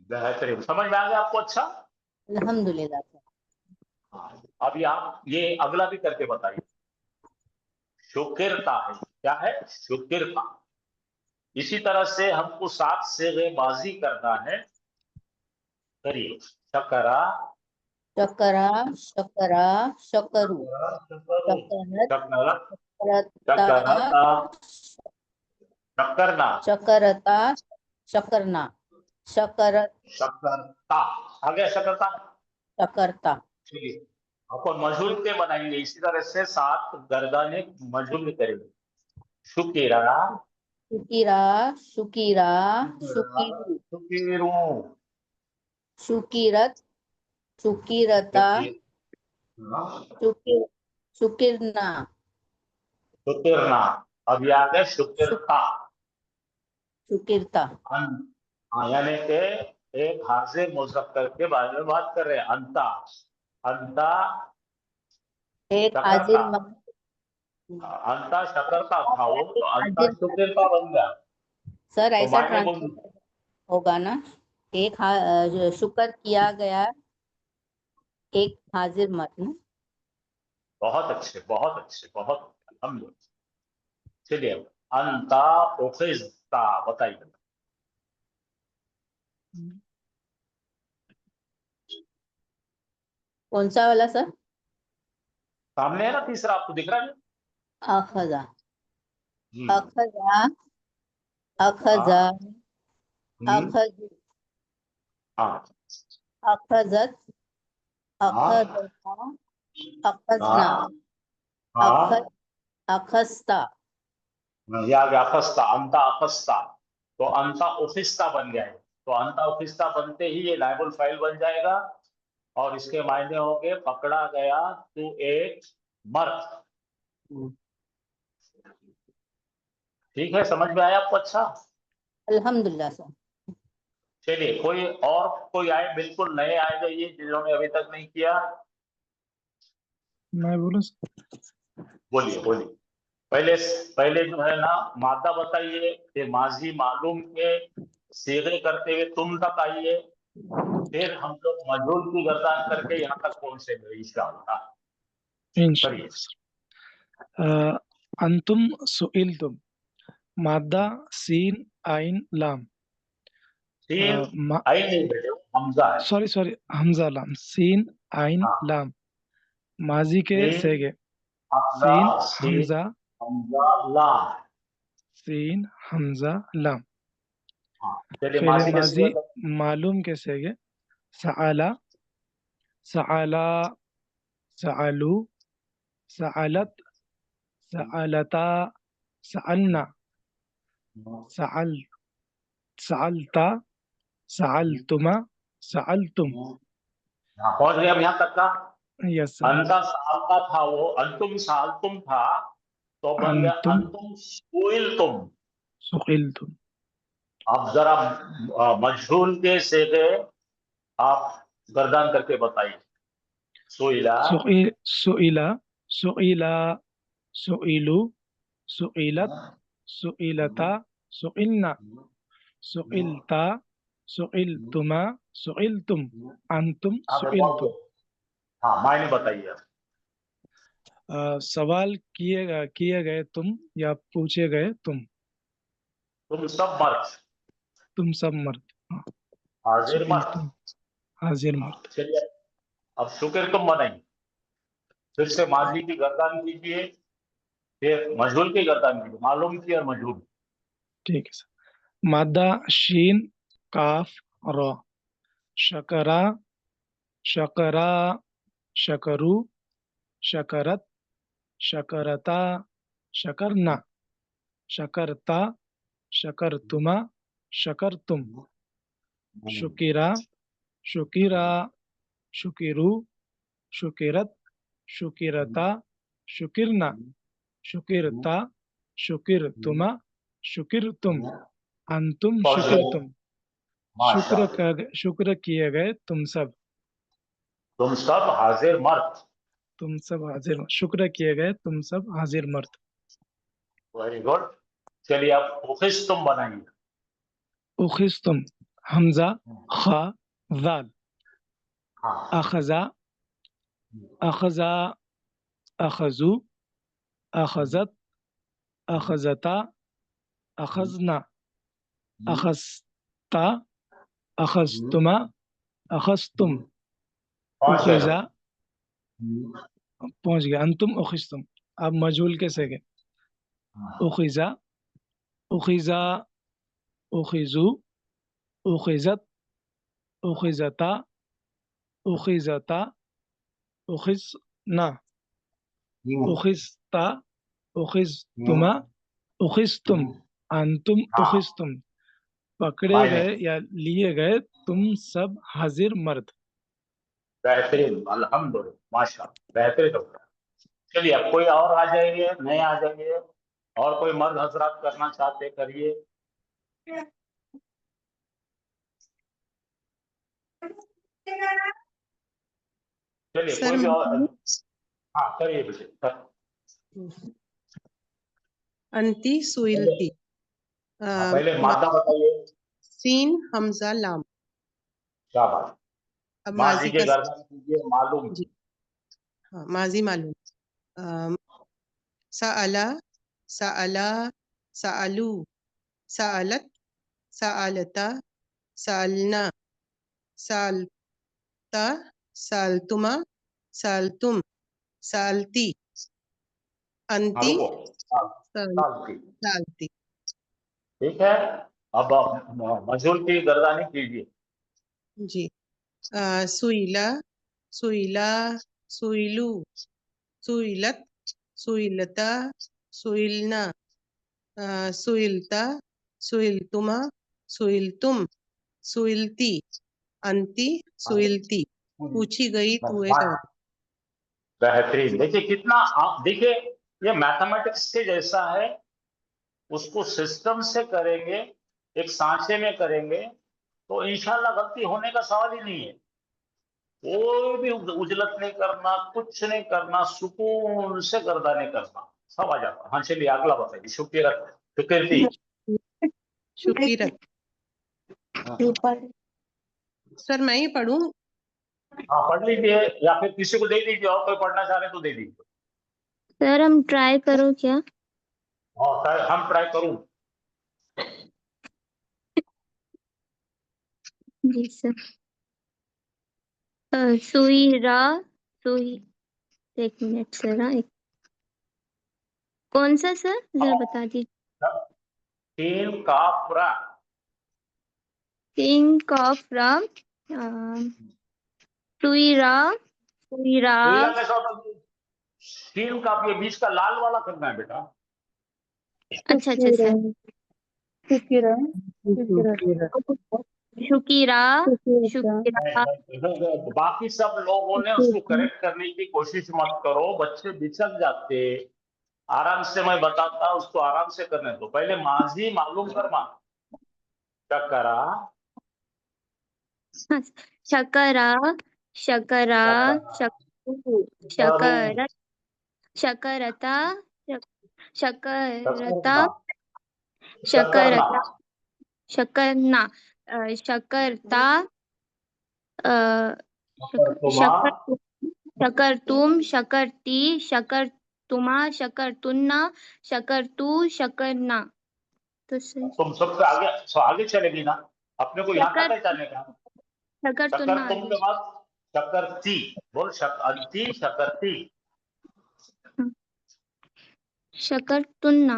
बेहतरीन, समझ में आ गया आपको? अच्छा, अल्हम्दुलिल्लाह सर। अभी आप ये अगला भी करके बताइए। शुक्रिता है, क्या है? शुक्रिता। इसी तरह से हमको 7 सेगे बाजी करना है। करिए। शकरा शकरा शकरा शकरू शकरू शकरत शकरा शकरता शकरना शकरता शकरना शकरत शकरता। आ गया शकरता। शकरता ठीक है, अपन मजहूल के बनाएंगे इसी तरह से 7 गर्दाने मजहूल करेंगे। शुकिरा शुकिरा शुकिरा शुकिरू शुकिरू शुकिरत शुकिरता शुकिर शुकिरना शुकिरना। अब आ गया शुकिरता। शुकिरता यानी कि एक हाजिर मुजक्कर के बारे में बात कर रहे हैं। अंता अंता एक हाजिर शकरता। अंता शकरता था वो, तो अंता हाजिर शुकिरता बन गया। सर तो ऐसा मायने ट्रांसलेट होगा ना? शुक्र किया गया एक हाजिर मत ना? बहुत अच्छे, बहुत अच्छे, बहुत अल्हम्दुलिल्लाह। चलिए, अंता उखिज़ता बताइए। कौन सा वाला सर? सामने है ना तीसरा, आपको दिख रहा है? अखजा हम्म, अखजा अखजा अखज हाँ अखजत हाँ अखजता अखजना हाँ अखज हाँ, अखस्ता ये आ गया अखस्ता। अंता अखस्ता, तो अंता उखिस्ता बन गया है। तो अंता उखिस्ता बनते ही ये नाइबुल फाइल बन जाएगा और इसके मायने होंगे पकड़ा गया तू एक मर्द। ठीक है, समझ में आया आपको? अच्छा, अल्हम्दुलिल्लाह सर। चलिए कोई और कोई आए, बिल्कुल नए आए जाइए जिन्होंने अभी तक नहीं किया। मैं बोलूं? बोलिए बोलिए। पहले पहले जो है ना मादा बताइए, फिर माजी मालूम के सीगे करते हुए तुम तक आइए, फिर हम लोग मजहूल की गर्दान करके यहाँ तक पहुंचे इंशाअल्लाह। करिए। इंशाल्लाह। अंतुम सुइल्तुम मादा सीन आइन लाम। सीन आई नहीं बेटे, हमजा है। सॉरी सॉरी हमजा लाम सीन आइन हाँ, लाम माजी के सीन सेगे हमजा सीन सीन हमजा हमजा लाम। सीन हमजा लाम। हाँ, चलिए फिर माजी के माजी सीगे का। मालूम के सेगे सआला सआला सआलू सआलत सआलता सअलना सअल सअलता सअलतुमा सअलतुम। हाँ, पहुंच गए हम यहाँ तक का। Yes sir. अंता साल का था वो, अंतुम साल तुम था, तो बन गया अंतुम अंतुम सुइल तुम। सुइल्तुम आप जरा मजहूल के सेगे आप गर्दान करके बताइए। सुइला, सुइला, सुइला, सुइलू, सुइलत, सुइलता, सुइलना, सुइलता, सुइलतुमा, सुइलतुम, अंतुम, सुइलतुम। हाँ मायने बताइए। सवाल किए गए तुम या पूछे गए तुम। तुम सब मर्द, तुम सब मर्द। हाँ, हाजिर मर्द। सुइलतुम, हाजिर मर्द। चलिए अब शुक्र तुम बनाइए। फिर से माजी की गर्दान कीजिए, फिर मजहूल की गर्दान कीजिए, मालूम की और मजहूल। ठीक है सर। मादा शीन काफ रा। शकरा, शकरा, शकरू, शकरत, शकरता, शकरना, शकरता, शकरतुमा, शकरतुम। शुकिरा, शुकिरा, शुकिरू, शुकिरत, शुकिरता, शुकिरना, शुकिरता, शुकिरतुमा, शुकिरतुम, अंतुम शुकिरतुम। शुक्र किए गए तुम सब। तुम सब हाजिर मर्द। तुम सब हाजिर, शुक्र किए गए तुम सब हाजिर मर्द। Very good. चलिए अब उखिस तुम बनाइए। उखिस्तुम, हमजा, खा, दाल। हाँ अखजा, अखजा, अखजू, अखजत, अखजता, अखजना, अखस्ता, अखस्तुमा, अखस्तुम। उखिजा, पहुंच गया। अंतुम उखिस्तुम। अब मजहूल कैसे गए। उखिजा, उखिजा, उखिजू, उखिजत, उखिजता, उखिजता, उखिजना, उखिस्ता, उखिस्तुमा, उखिस्तुम, अंतुम उखिस्तुम। पकड़े गए या लिए गए तुम सब हाजिर मर्द। बेहतरीन, अल्हम्दुलिल्लाह, माशाअल्लाह, बेहतरीन हो गया। चलिए अब कोई और आ जाइए, नए आ जाइए, और कोई मर्द हजरात करना चाहते करिए। चलिए सर कोई भी मैं और। पढ़ूं? हाँ करिए बेटे। अंती सुइलती। हाँ, पहले मादा बताइए। सीन हमजा लाम। क्या बात। अब माजी माजी के का गर्दन कीजिए मालूम। जी हाँ, माजी मालूम। सअला, सअला, सअलू, सअलत, सअलता, सअलना, सअलता, सअलतुमा, सअलतुम, सअलती, हाँ, अंती, रुको। सअल- साल की। सअलती। ठीक है। अब मजहूल की गर्दानी कीजिए। जी सुइला, सुइला, सुइलू, सुइलत, सुइलता, सुइलना, सुइलता, सुइलतुमा, सुइलतुम, सुइलती, अंती, सुइलती। पूछी गई तू एक औरत। बेहतरीन। देखिए कितना देखिए ये मैथमेटिक्स के जैसा है। उसको सिस्टम से करेंगे, एक सांचे में करेंगे, तो इंशाल्लाह गलती होने का सवाल ही नहीं है। कोई भी उजलत नहीं करना, कुछ नहीं करना, सुकून से गर्दाने करना, सब आ जाता। हाँ चलिए अगला बताइए। शुक्र, शुक्र शुकीरत। सर मैं ही पढ़ूं? हाँ पढ़ लीजिए, या फिर किसी को दे दीजिए, और कोई पढ़ना चाह रहे तो दे दीजिए। सर हम ट्राई करो क्या। हाँ हम ट्राई करूँ। जी सर। सुईरा, सुई, एक मिनट सर। हाँ, कौन सा सर जरा बता दीजिए। तीन का पूरा। किंग ऑफ राम, सुईरा, सुईरा। नीला कैसा होता है? तीन का ये बीच का लाल वाला करना है बेटा। अच्छा अच्छा सर। शुकिरा, शुकीरा, शुकीरा। बाकी सब लोगों ने उसको करेक्ट करने की कोशिश मत करो, बच्चे बिचक जाते। आराम से मैं बताता, उसको आराम से करने दो। पहले माजी मालूम करना, शकरा शकरा शकरा शकु शकरत शकरता शकरता शकरता शकरना शकरता शकर शकरतुम शकरती शकरतुमा शकरतुन्ना शकरतु शकरना। तो सही तुम सबसे आगे चलेगी ना, अपने को यहाँ तक है जाने का। शकरतुन्ना शकर तुम के बाद शकरती बोल, अंती शकरती। शकरतुन्ना।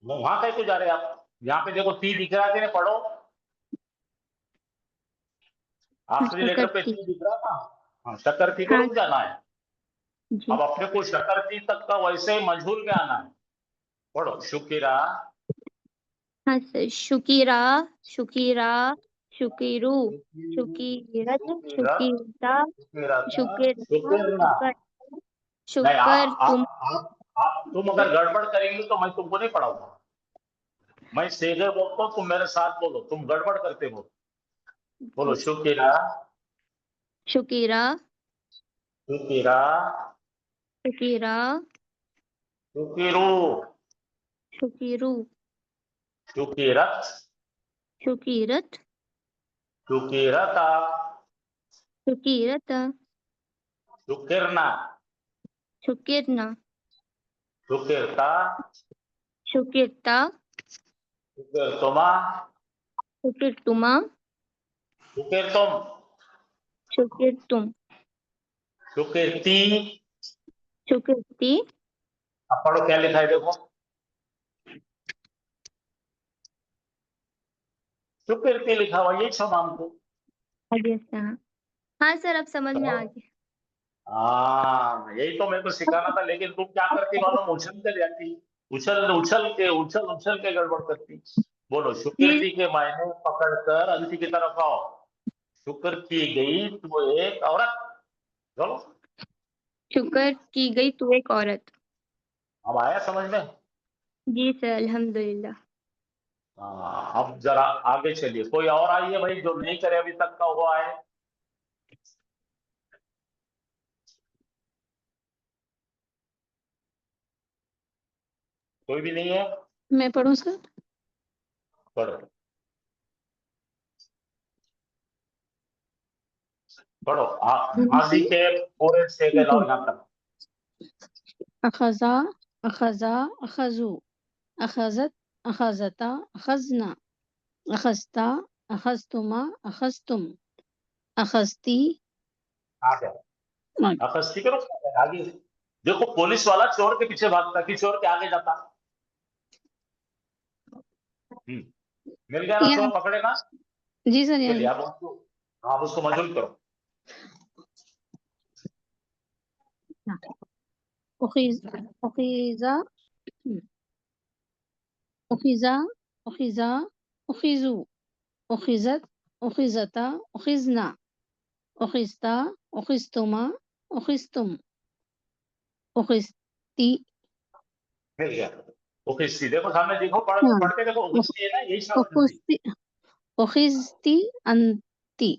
वहां कहीं को जा रहे आप? यहाँ पे देखो ती दिख रहा है कि नहीं, पढ़ो। आखिरी लेटर पे ती दिख रहा था। हाँ, शकरती को हाँ रुक जाना है। जी। अब अपने को शकरती तक का वैसे ही मजबूर में आना है। पढ़ो, शुकिरा हाँ सर, शुकीरा शुकीरा शुकीरु शुकीरत शुकीरता शुकिरना। शुकर नहीं, शुकर तुम तुम अगर गड़बड़ करेंगे तो मैं तुमको नहीं पढ़ाऊंगा। मैं सीधे बोलता हूँ, तुम मेरे साथ बोलो, तुम गड़बड़ करते हो। बोलो, शुकिरा शुकीरा शुकिरा शुकीरा शुकिरू शुकीरु शुकिरत शुकीरत शुकिरता शुकीरत शुकिरना शुकिरना शुकिरता शुकिरता शुकिरतुमा शुकिरतुमा शुकिरतुम शुकिरतुम शुकिरती। शुकिरती। अब पढ़ो क्या लिखा है, देखो। शुकिरती लिखा हुआ, यही सब हमको। आगे से हाँ सर, अब समझ में आ गया। हाँ, यही तो मेरे को सिखाना था, लेकिन तुम क्या करती मालूम, उछल कर जाती, उछल उछल के गड़बड़ करती। बोलो, शुक्र के मायने पकड़कर अंति की तरफ आओ। शुक्र की गई तो एक औरत। चलो, शुक्र की गई तू एक औरत। अब आया समझ में? जी सर, अल्हम्दुलिल्लाह। हाँ, अब जरा आगे चलिए। कोई और आइए भाई, जो नहीं करे अभी तक का वो आए। कोई भी नहीं है? मैं पढ़ूं सर? पढ़ो पढ़ो, माजी के पूरे से गए लाओ यहाँ तक। अखजा अखजा अखजू अखजत अखजता अखजना अखजता अखजतुमा अखजतुम अखजती। आ गया अखस्ती करो आगे। देखो, पुलिस वाला चोर के पीछे भागता कि चोर के आगे जाता। मिल गया ना, चोर पकड़े ना। जी सर, चलिए, यही आप उसको मजबूर करो। उखीजा उखीजा उखीजा उखीजू उखीजत उखीजता उखीजना उखीस्ता उखीस्तुमा उखीस्तुम उखीस्ती। मिल गया। उखिस्ती, देखो सामने, देखो पढ़ के देखो, उखिस्ती है ना, यही शब्द है। उखीस्ती अंती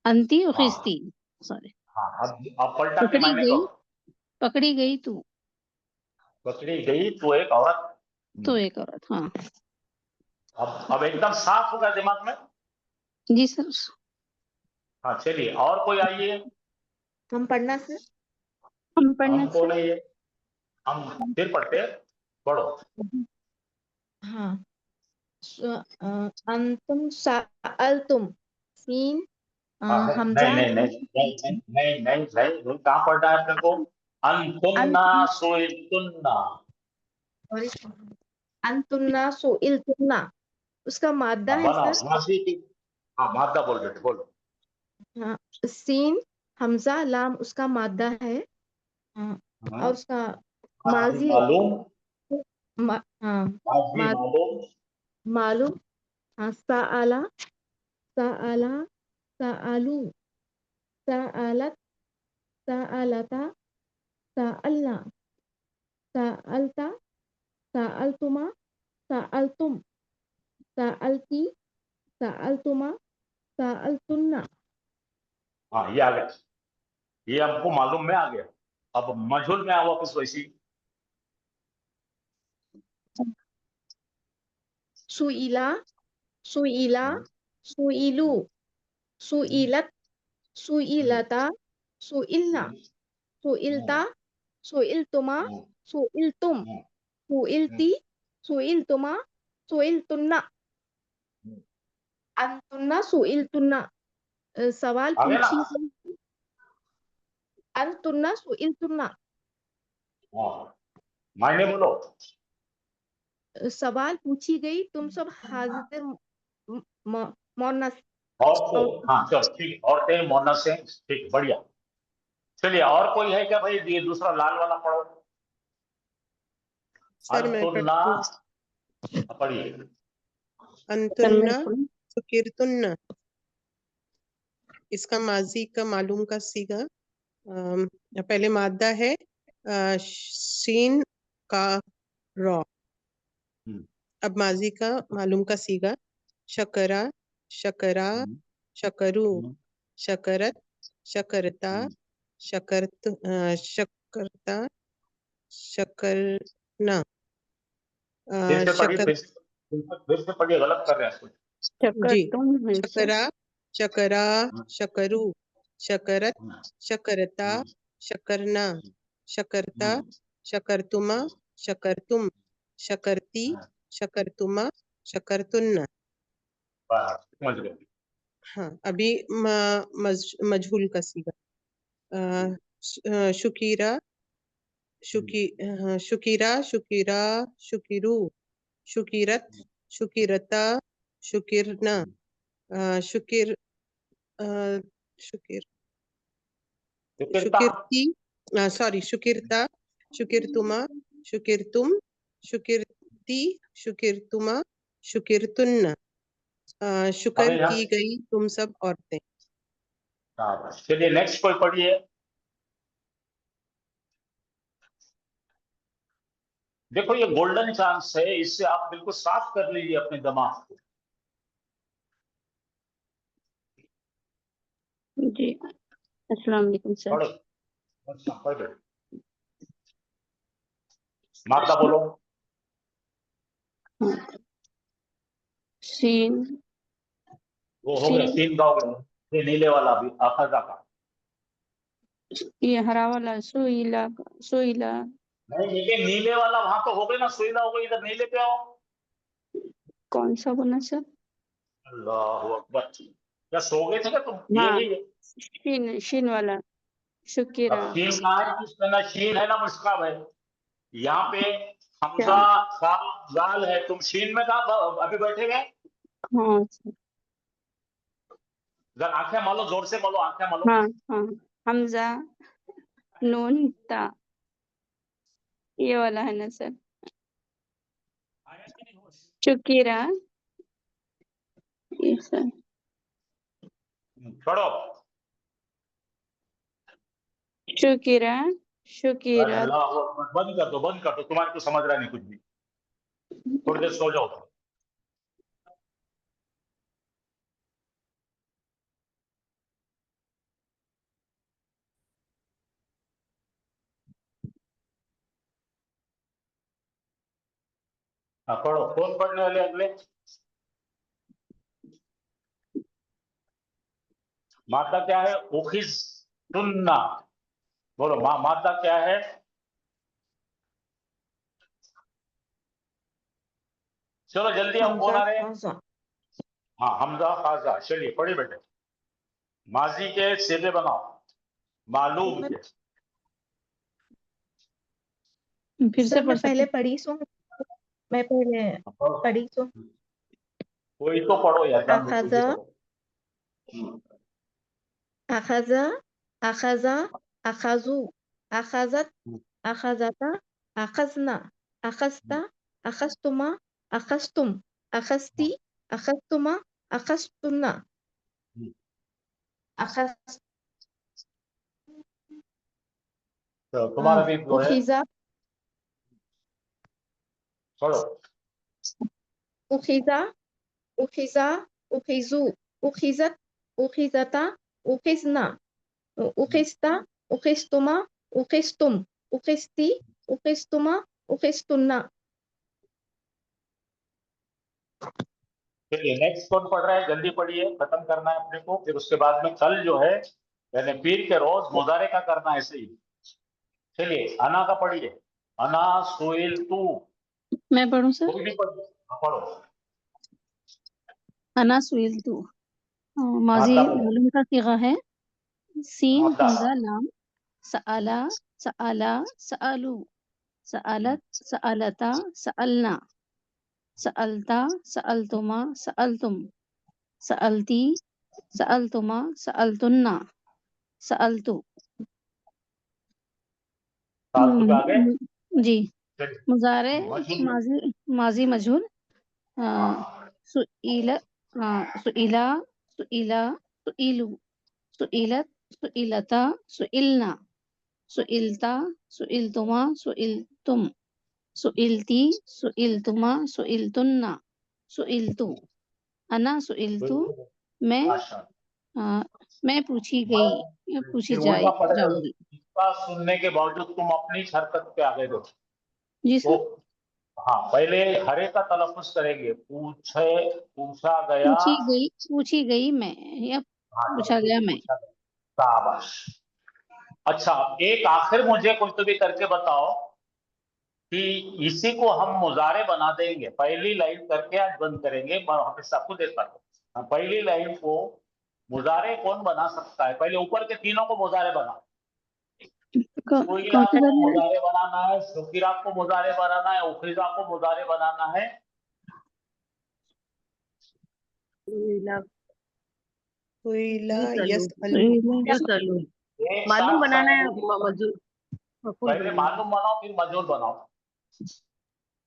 अंती उखीस्ती। सॉरी। हाँ, अब पलटा के मायने करो। पकड़ी गई तू। पकड़ी गई तो एक औरत। तो एक औरत। हाँ अब एकदम साफ होगा दिमाग में। जी सर। हाँ, चलिए, और कोई आइए। हम पढ़ना सर? हम पढ़ना हमको सर? नहीं है, हम फिर पढ़ते। पढ़ो। हाँ। अंतुम सअलतुम सीन हमजा। नहीं, कहाँ पढ़ना है अपने को? अंतुन्ना सुइतुन्ना। अंतुन्ना सुइलतुन्ना, उसका मादा है बनाओ, सर। मादा बोल बेटे, बोलो। हाँ, सीन हमजा लाम उसका मादा है। हाँ, और उसका माजी है। हाँ, मालूम। मालूम। हाँ, सआला सआला सआलू सआलत सआलता सअलना सअलता सअलतुमा सअलतुम सअलती सअलतुमा सअलतुन्ना हाँ ये आ गया, ये हमको मालूम में आ गया। अब मजहूल में आओ वापस वैसी। सुइला सुइला सुइलू सुइलत सुइलता सुइलना सुइलता सुइलतुमा सुइलतुम सुइलती सुइलतुमा सुइलतुन्ना अंतुन्ना सुइलतुन्ना सवाल आ गया ना? पूछी गई अंतुन्ना सुइलतुन्ना हाँ, मायने बोलो। सवाल पूछी गई तुम सब हाजिर मोनस और तो हाँ चलो ठीक, औरतें मोनस हैं, ठीक बढ़िया। चलिए और कोई है क्या भाई? ये दूसरा लाल वाला पढ़ो। सर मैं अंतुन्ना पढ़ती हूँ। पढ़िए। अंतुन्ना सुकिरतुन्ना, इसका माजी का मालूम का सीगा। पहले मादा है शीन का रॉ। अब माजी का मालूम का सीगा। शकरा शकरा शकरू शकरत शकरता शकरता शकरना फिर से पढ़िए, शकर फिर से पढ़िए, गलत कर रहे हैं कुछ। जी शकरतुम है सर। शकरा शकरा शकरू शकरत शकरता शकरना शकरता शकरतुमा शकरतुम शकरती शकरतुमा शकरतुन्ना। बस, समझ गए। हाँ अभी मजहूल का सीगा। शुकीरा शुकीरा शुकीरा शुकीरू शुकीरत शुकीरता शुकिरना शुकिर शुकिर शुकिरता शुकिरती सॉरी शुकिरता शुकिरतुमा शुकिरतुम शुकिरती शुकिरतुमा शुकिरतुन्ना शुक्र अबे यार, की गई तुम सब औरतें। चलिए नेक्स्ट कोई पढ़िए। देखो ये गोल्डन चांस है, इससे आप बिल्कुल साफ कर लीजिए अपने दिमाग को। जी अस्सलाम वालेकुम सर। पढ़ो, अच्छा पढ़ो। माता बोलो। शीन वो हो गया, शीन, तीन का हो गया। ये नीले वाला भी आखिर का। ये हरा वाला सुईला सुईला नहीं, ये नीले वाला वहां तो हो गया ना, सुईला हो गई, इधर नीले पे आओ। कौन सा बोला सर? अल्लाह अकबर, क्या सो गए थे क्या तुम? हाँ ये शीन शीन वाला शुकीरा। अब शीन कहाँ है? किसका ना शीन है ना मुस्काब है। यहाँ पे क्या? हमजा का जाल है, तुम शीन में कहा अभी बैठे गए? हाँ सर। जरा आंखें मालो, जोर से मालो, आंखें मालो। हाँ हाँ हमजा नून ता, ये वाला है ना सर? शुकीरा ये सर। छोड़ो। शुकीरा शुकीरा अल्लाह अकबर, बंद कर दो, बंद कर दो, तुम्हारे को समझ रहा नहीं कुछ भी। थोड़ी देर सो जाओ। हाँ पढ़ो, कौन पढ़ने वाले अगले? माता क्या है? उखिज तुन्ना, बोलो माता क्या है? चलो जल्दी आओ, कौन हमजा आ रहे हैं? खाजा हाँ हमजा खाजा, चलिए पढ़िए बेटे। माजी के सीधे बनाओ, मालूम के। फिर से सर मैं पढ़ पहले सकते? पढ़ी सो मैं पहले पढ़ी सो कोई तो पढ़ो यार, जान दो, कोई तो अखजा पढ़ो। अखजा अखजा अखजू अखजत अखजता अखजना अखस्ता अखस्तुमा अखस्तुम अखस्ती अखस्तुमा अखस्तुन्ना अखस तो तुम्हारा भी जो है उखिजा पढ़ो। उखिजा उखिजा أخذوا أخذت أخذتا أخذنا أخذت أخذتما أخذتم أخذتي أخذتما أخذتن. चलिए नेक्स्ट कौन पढ़ रहा है, जल्दी पढ़िए, खत्म करना है अपने को। फिर उसके बाद में कल जो है यानी पीर के रोज मुजारे का करना है ऐसे ही। चलिए अना का पढ़िए, अना सुइल तू, मैं पढ़ूं सर? कोई भी पढ़िए, हाँ, पढ़ो। अना सुइल तू माजी मतलब मालूम का सीगा है, सीन मतलब हमजा लाम, सआला सआला सआलू, सआलत सआलता सअलना, सअलता सअलतुमा सअलतुम, सअलती सअलतुमा सअलतुन्ना, सअलतु। फालतू पे आ गए। जी। चलिए मुजारे मजहूल, माजी माजी मजहूल हाँ सुइला सुइला सुइला सुइलू, सुइलत सुइलता सुइलना, सुइलता सुइलतुमा सुइलतुम, सुइलती सुइलतुमा सुइलतुन्ना, सुइलतु। अना सुइलतु मैं मैं पूछी गई या पूछी फिर उल्टा पढ़ रहे हो, जाऊंगी। इसका सुनने के बावजूद तुम अपनी हरकत पे आ गए हो। जी तो सर। हाँ पहले हरे का तलफ़ुज़ करेंगे, पूछे पूछा गया, पूछी गई मैं या हाँ पूछा गया मैं। पूछा गया, शाबाश। अच्छा एक आखिर मुझे कुछ तो भी करके बताओ कि इसी को हम मुजारे बना देंगे। पहली लाइन करके आज बंद करेंगे, मैं हमेशा आपको देता हूँ। पहली लाइन को मुजारे कौन बना सकता है? पहले ऊपर के तीनों को मुजारे बना, सुइला कौन सी को करनी है? मुजारे बनाना है, शुकिरा को मुजारे बनाना है, उखिजा को मुजारे बनाना है। सुइला सुइला युसलू यसअलू युसलू एक मालूम साथ बनाना है, सारे मफूल पहले बनाना मालूम बनाओ फिर मजहूल बनाओ। है।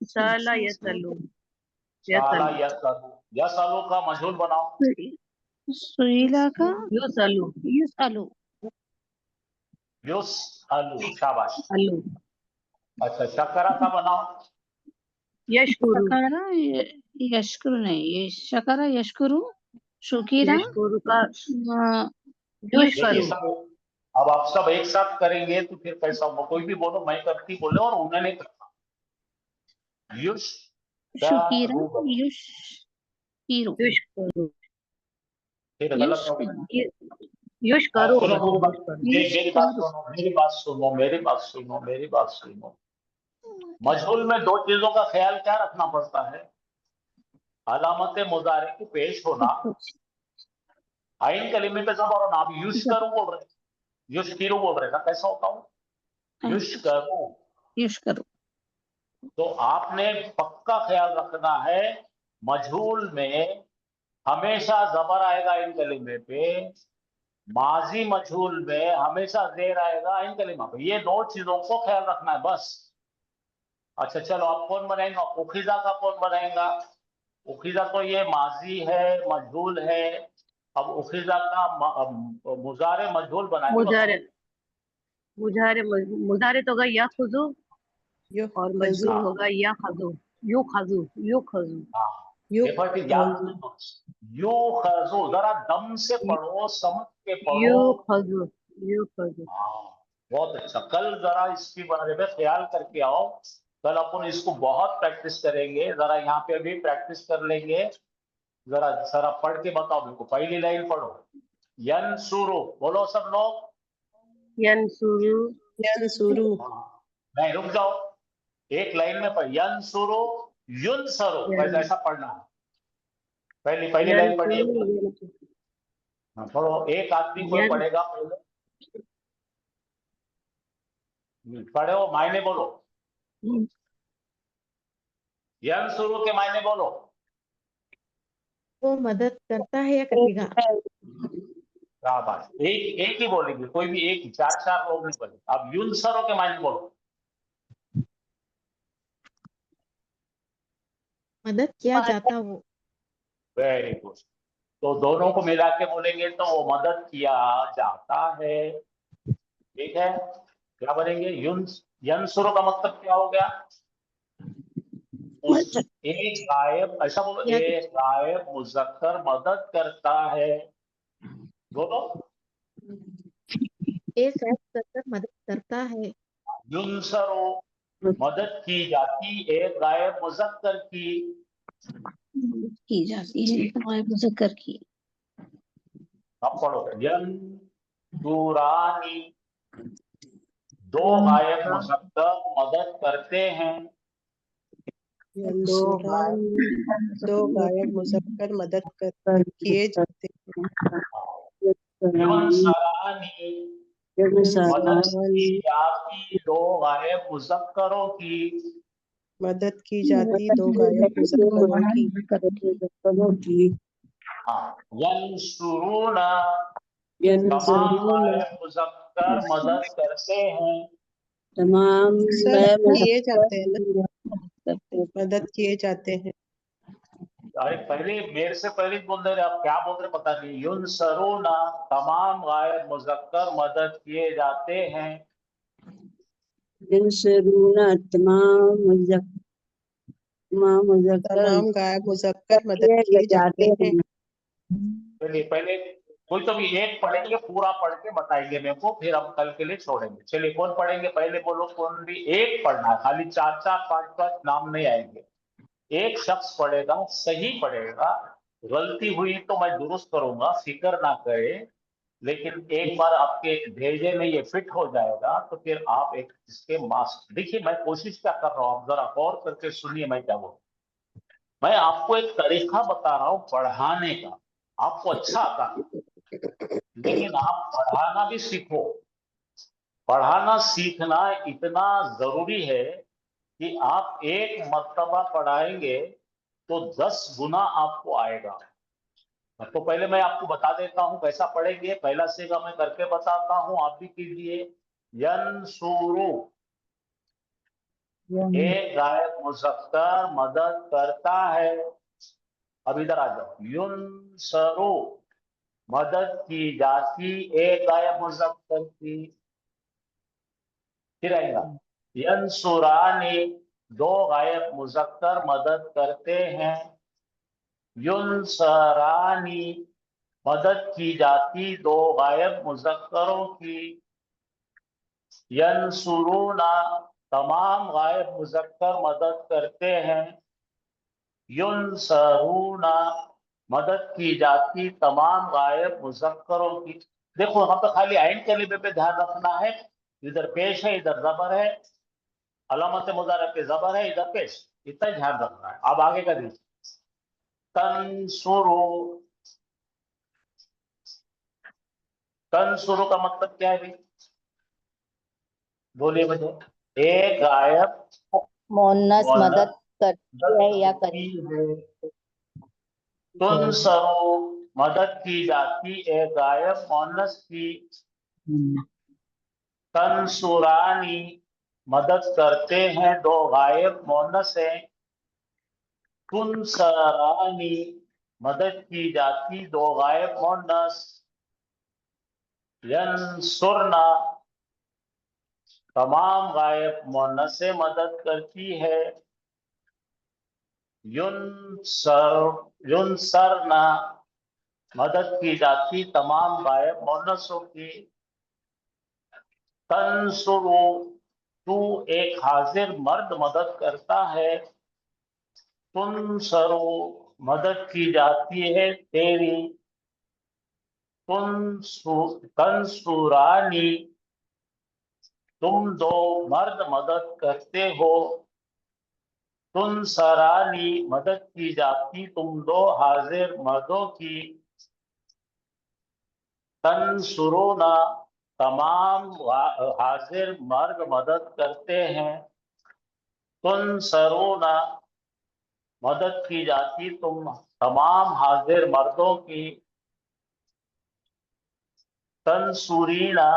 साला यसलू साला यसलू यसअलू, यसअलू का मजहूल बनाओ। सुईला का युसलू युसअलू, युसअलू, शाबाश। अलू अच्छा शकरा का बनाओ। यशकुरु शकरा यशकुरु नहीं, ये शकरा यशकुरु, शुकीरा यशकुरु का देखिए युशकरू सब अब आप सब एक साथ करेंगे तो फिर कैसा होगा? कोई भी बोलो, मैं करती बोले और उन्हें नहीं करता। युश शुकीरा युशकीरु युशकरू फिर गलत हो गया। युशकरू सुनो होगा। मेरी बात सुनो, मेरी बात सुनो, मेरी बात सुनो, मेरी बात सुनो। मजहूल में दो चीजों का ख्याल क्या रखना पड़ता है? अलामत मुजारे को पेश होना, आइन कलीमे पे जबर होना। आप युश करूं बोल रहे, युश कीरू बोल रहे ना, कैसा होता हूं? युश करूं। युशकरु। तो आपने पक्का ख्याल रखना है, मजहूल में हमेशा जबर आएगा इन कलीमे पे, माजी मजहूल में हमेशा जेर आएगा इन कलीमा पे। ये दो चीजों को ख्याल रखना है बस। अच्छा चलो आप कौन बनाएंगे? उखिजा का कौन बनाएगा? उखिजा तो ये माजी है, मजहूल है। अब उखिजा का मुजारे मजहूल बनाएंगे। मुजारे मुजारे मुजारे तो होगा या खुजू और मजदूर हाँ। होगा या खजू, यू खजू यू खजू देखो कि याद यू खजू, जरा दम से पढ़ो, समझ के यू पढ़ो। खजू यू खजू। हाँ बहुत अच्छा। कल जरा इसके बारे में ख्याल करके आओ। कल अपन इसको बहुत प्रैक्टिस करेंगे। जरा यहाँ पे भी प्रैक्टिस कर लेंगे। जरा जरा पढ़ के बताओ मेरे को। पहली लाइन पढ़ो, यनसुरु बोलो सब लोग। यनसुरु यनसुरु हाँ। नहीं रुक जाओ, एक लाइन में पढ़, यनसुरु युनसरु, वैसे ऐसा पढ़ना है। पहली लाइन पढ़िए। यनसुरु हाँ, पढ़ो। एक आदमी कोई पढ़ेगा पहले, पढ़ो मायने बोलो। यनसुरु के मायने बोलो। वो मदद करता है या करेगा? क्या बात, एक ही बोलेंगे, कोई भी एक ही, चार लोग नहीं बोले। अब युनसरो के मायने बोलो। मदद किया जाता वो। Very good. तो दोनों को मिला के बोलेंगे तो वो मदद किया जाता है। ठीक है, क्या बनेंगे? यंसुरो का मतलब क्या हो गया? उस एक गायब, ऐसा बोलो, एक गायब मुजक्कर मदद करता है, बोलो। एक गायब मुजक्कर मदद करता है। युनसरो, मदद की जाती एक गायब मुजक्कर की जाती है गायब मुजक्कर की। अब पढ़ो, यंसुरानी, दो गायब मुजक्कर मदद करते हैं। दो गायब मुजक्कर मदद कर किए जाते युनसरानी, मदद की हैं। जाती दो गायब मुजक्करों की। मदद की जाती दो गायब मुजक्करों की। यंसुरूना, तमाम गायब मुजक्कर मदद करते हैं। तमाम किए जाते हैं ना, मदद किए जाते हैं। अरे पहले मेरे से पहले बोल रहे, आप क्या बोल रहे पता नहीं। युनसरूना, तमाम गायब मुजक्कर मदद किए जाते हैं। युनसरूना, तमाम गायब मुजक्कर मदद किए जाते हैं। चलिए पहले कोई तो भी एक पढ़ेंगे, पूरा पढ़ के बताएंगे मेरे को, फिर हम कल के लिए छोड़ेंगे। चलिए कौन पढ़ेंगे पहले, बोलो। कौन भी एक पढ़ना है, खाली 4-4 5-5 नाम नहीं आएंगे। एक शख्स पढ़ेगा, सही पढ़ेगा, गलती हुई तो मैं दुरुस्त करूंगा, फिक्र ना करे। लेकिन एक बार आपके भेजे में ये फिट हो जाएगा तो फिर आप एक इसके मास्टर। देखिए मैं कोशिश क्या कर रहा हूँ, आप जरा गौर करके सुनिए मैं क्या बोल। मैं आपको एक तरीका बता रहा हूँ पढ़ाने का, आपको अच्छा आता है, लेकिन आप पढ़ाना भी सीखो। पढ़ाना सीखना इतना जरूरी है कि आप एक मर्तबा पढ़ाएंगे तो 10 गुना आपको आएगा। तो पहले मैं आपको बता देता हूं कैसा पढ़ेंगे। पहला सीगा मैं करके बताता हूं, आप भी कीजिए। यंसुरु, एक गायब मुजक्कर मदद करता है। अब इधर आ जाओ। युनसरु, मदद की जाती एक गायब मुजक्कर की। फिर आएगा यंसुरानी, दो गायब मुजक्कर मदद करते हैं। युनसरानी, मदद की जाती दो गायब मुजक्करों की। यंसुरूना, तमाम गायब मुजक्कर मदद करते हैं। युनसरूना, मदद की जाती तमाम गायब मुजक्करों की। देखो वहां पे खाली आइन कलीमे पे ध्यान रखना है। इधर पेश है, इधर जबर है, अलामत मुजारे पे जबर है, इधर पेश, इतना ध्यान रखना है। अब आगे का देखिए। तंसुरु, तंसुरु का मतलब क्या है भाई, बोलिए मुझे। एक गायब मोन्नस मदद करती है या करती है। तुनसरो, मदद की जाती एक गायब मोनस की। तंसुरानी, मदद करते हैं दो गायब मोनस है। तुनसरानी, मदद की जाती दो गायब मोनस। यंसुरना, तमाम गायब मोनस से मदद करती है। युनसरना, मदद की जाती तमाम गायब मोनसों की। तंसुरु, तू एक हाजिर मर्द मदद करता है। तुनसरु, मदद की जाती है तेरी। तंसुरानी, तुम दो मर्द मदद करते हो। तुनसरानी, मदद की जाती तुम दो हाजिर मर्दों की। तंसुरूना, तमाम हाजिर मर्द मदद करते हैं। तुनसरूना, मदद की जाती तुम तमाम हाजिर मर्दों की। तंसुरीना,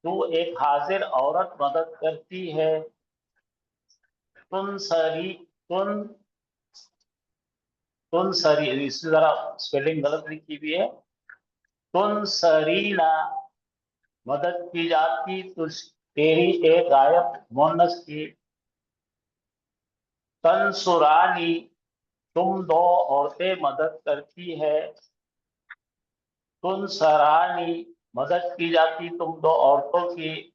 तू एक हाजिर औरत मदद करती है। तुनसरी, इससे जरा स्पेलिंग गलत लिखी हुई है। तुनसरीना, मदद की जाती तुझ तेरी एक गायब मोनस की। तंसुरानी, तुम दो औरतें मदद करती है। तुनसरानी, मदद की जाती तुम दो औरतों की।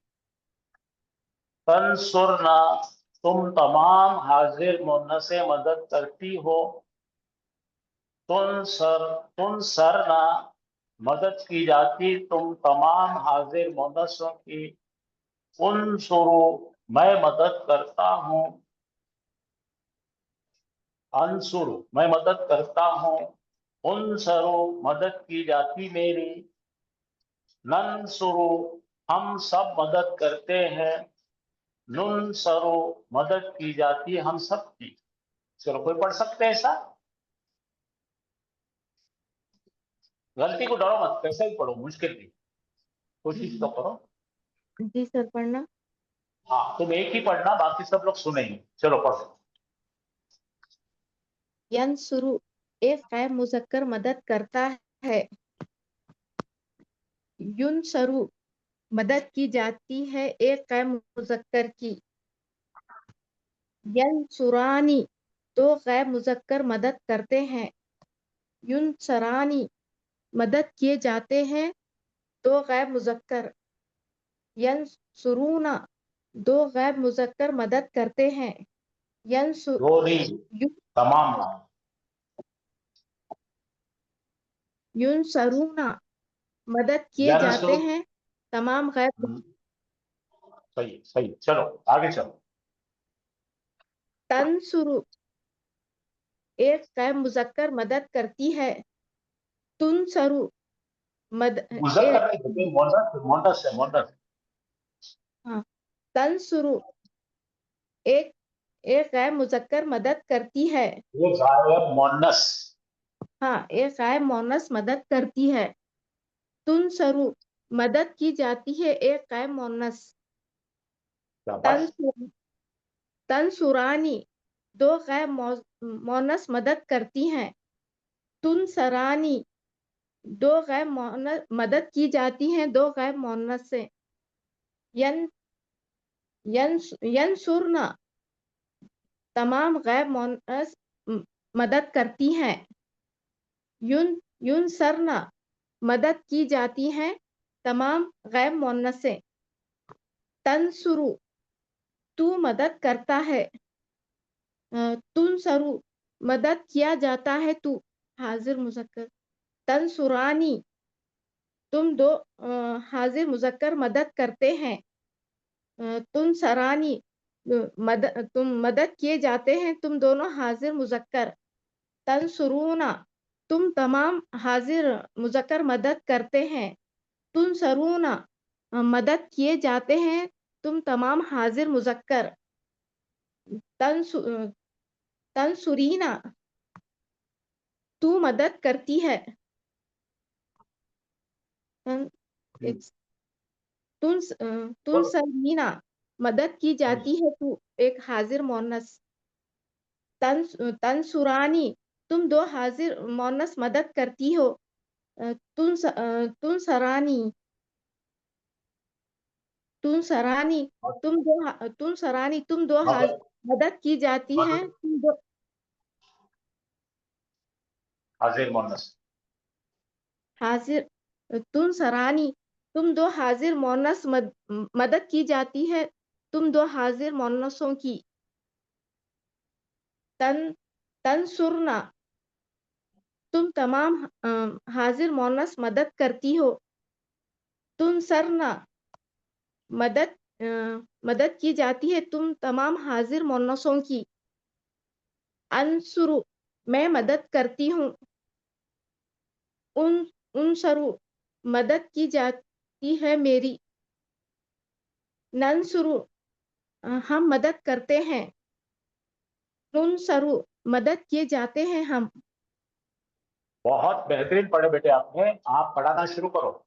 तंसुरना, तुम तमाम हाजिर मुन्नस से मदद करती हो। तुनसरना, मदद की जाती तुम तमाम हाजिर मुन्नसों की। उनसुरु, मैं मदद करता हूँ। अनसुरु, मैं मदद करता हूँ। उनसरु, मदद की जाती मेरी। ननसुरु, हम सब मदद करते हैं। नुनसरु, मदद की जाती हम सब की। चलो कोई पढ़ सकते हैं ऐसा? गलती को डरो मत, कैसे भी पढ़ो, मुश्किल नहीं, कोशिश तो करो। जी सर पढ़ना। हाँ, तुम एक ही पढ़ना, बाकी सब लोग सुनेंगे। चलो पढ़ो। यंसुरु एक गैर मुज़क्कर मदद करता है। युनसरु मदद की जाती है एक गैर मुज़क्कर की। यंसुरानी दो गैर मुज़क्कर मदद करते हैं। युनसरानी मदद किए जाते हैं दो गैर मुज़क्कर। यंसुरूना दो गैर मुज़क्कर मदद करते हैं। जोरी, तमाम नाम। युनसरूना मदद किए जाते हैं तमाम गैर। सही सही, चलो आगे चलो। तंसुरु एक गैर मुज़क्कर मदद करती है। तुनसरु मुज़क्कर नहीं होते, मोनस है, मोनस। तंसुरु एक गैर मुज़क्कर मदद करती है। ये गायब मोनस। हाँ, एक गैर मोनस मदद करती है। तुनसरु मदद की जाती है एक गैर मोनस। तंसुरानी दो गैर मोनस मदद करती हैं। तुनसरानी दो गैर मदद की जाती हैं दो गैर मोनस से। यंसुरना तमाम गैर मोनस मदद करती हैं। युनसरना मदद की जाती हैं तमाम गैर मोनस से। तंसुरु तू मदद करता है। तुनसरु मदद किया जाता है तू, हाजिर मुज़क्कर। तंसुरानी तुम दो हाजिर मुज़क्कर मदद करते हैं। तुनसरानी तुम मदद किए जाते हैं तुम दोनों हाजिर मुज़क्कर। तंसुरूना तुम तमाम हाजिर मुज़क्कर मदद करते हैं। तुनसरूना मदद किए जाते हैं तुम तमाम हाजिर मुज़क्कर। तंसुरीना तू मदद करती है। तुनसरीना मदद की जाती है तू, एक हाजिर मोनस। तंसुरानी तुम दो हाजिर मोनस मदद करती हो। तुनसरानी तुम दो मदद की जाती है तुम दो हाजिर मोनस। हाजिर। तुनसरानी तुम दो हाजिर मोनस मदद की जाती है तुम दो हाजिर मोनसों की। तंसुरना तुम तमाम हाजिर मोनस मदद करती हो। तुनसरना मदद की जाती है तुम तमाम हाजिर मोनसों की। अनसुरु मैं मदद करती हूँ। उनसरु मदद की जाती है मेरी। ननसुरु हम मदद करते हैं। नुनसरु मदद किए जाते हैं हम। बहुत बेहतरीन पढ़े बेटे आपने, आप पढ़ाना शुरू करो।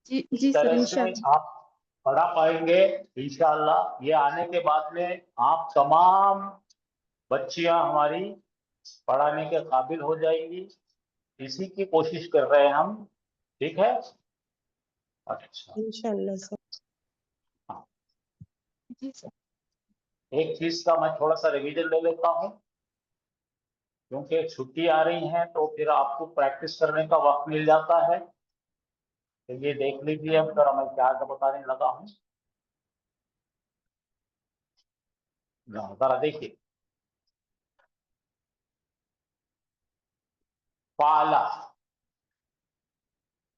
जी इस जी सर, तरह से इंशाल्लाह। आप पढ़ा पाएंगे इंशाअल्लाह। ये आने के बाद में आप तमाम बच्चियां हमारी पढ़ाने के काबिल हो जाएंगी। इसी की कोशिश कर रहे हैं हम, ठीक है? अच्छा, इंशाल्लाह सर। जी सर। एक चीज का मैं थोड़ा सा रिवीजन ले लेता हूँ, क्योंकि छुट्टी आ रही है तो फिर आपको प्रैक्टिस करने का वक्त मिल जाता है। तो ये देख लीजिए अब जरा मैं क्या बताने लगा हूँ, जरा देखिए। पाला,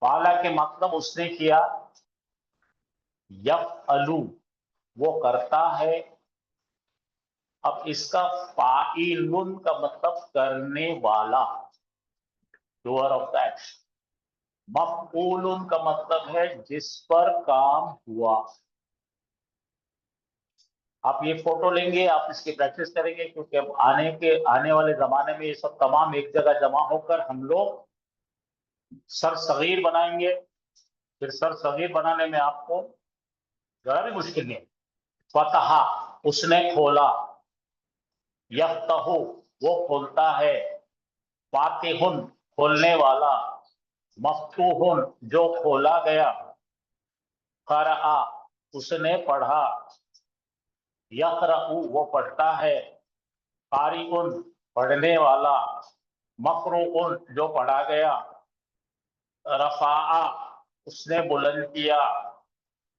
पाला के मतलब उसने किया। यफअलु, वो करता है। अब इसका फाइलुन का मतलब करने वाला, डूअर ऑफ द एक्शन। मफऊलुन का मतलब है जिस पर काम हुआ। आप ये फोटो लेंगे, आप इसकी प्रैक्टिस करेंगे, क्योंकि अब आने वाले जमाने में ये सब तमाम एक जगह जमा होकर हम लोग सर सगीर बनाएंगे। फिर सर सगीर बनाने में आपको जरा भी मुश्किल नहीं। फतहा, उसने खोला। यफ्तहु, वो खोलता है। फातिहुन, खोलने वाला। मफ्तूहुन, जो खोला गया। क़रअ, उसने पढ़ा। यक़रअु, वो पढ़ता है। क़ारिउन, पढ़ने वाला। मक़रूउन, जो पढ़ा गया। रफ़अ, उसने बुलंद किया।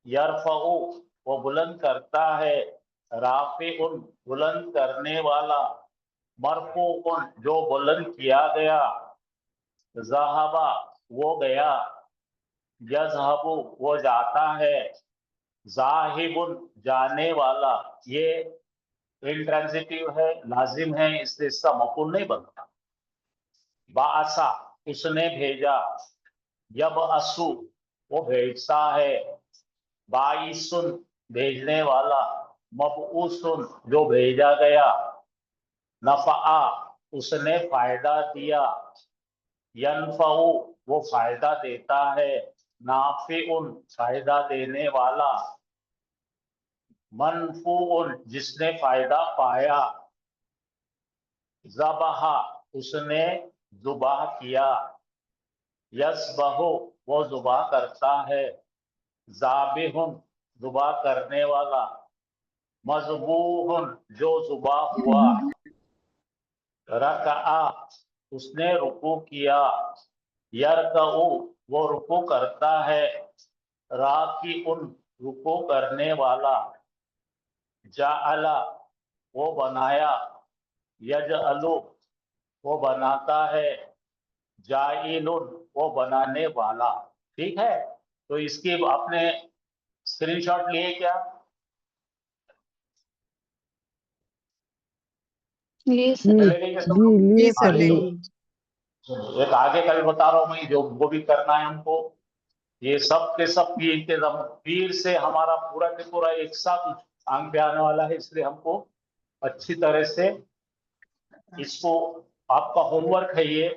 यरफ़अु, वो बुलंद करता है। राफ़िउन, बुलंद करने वाला। मरफ़ूउन, जो बुलंद किया गया। ज़हबा, वो गया। यज़हबु, वो जाता है। ज़ाहिबुन, जाने वाला। ये इंट्रांजिटिव है, लाजिम है, इसलिए इसका मफ़ूल नहीं बनता। बाअसा, उसने भेजा। यबअसु, वो भेजता है। बाइसुन, भेजने वाला। मबऊसुन, जो भेजा गया। नफ़अ, उसने फायदा दिया। यनफ़उ, वो फायदा देता है। नाफ़िउन, फायदा देने वाला। मनफ़ूउन, जिसने फायदा पाया। ज़बहा, उसने ज़ुबाह किया। यस्बहु, वो ज़ुबाह करता है। ज़ाबिहुन, ज़ुबाह करने वाला। मज़बूहुन, जो ज़ुबाह हुआ। रकआ, उसने रुकू किया। यरकऊ, वो रुकू करता है। राकिउन, रुकू करने वाला। जाअला, वो बनाया। यजअलु, वो बनाता है। जाइलुन, वो बनाने वाला। ठीक है, तो इसकी आपने स्क्रीनशॉट लिए क्या? ये जी लेने के सब जी लोग? लिए सर, सर आगे लिए। एक आगे का भी बता रहा हूं मैं, जो वो भी करना है हमको। ये सब के सब पीर के पीर से हमारा पूरा के पूरा एक साथ आंग पे आने वाला है, इसलिए हमको अच्छी तरह से इसको, आपका होमवर्क है ये,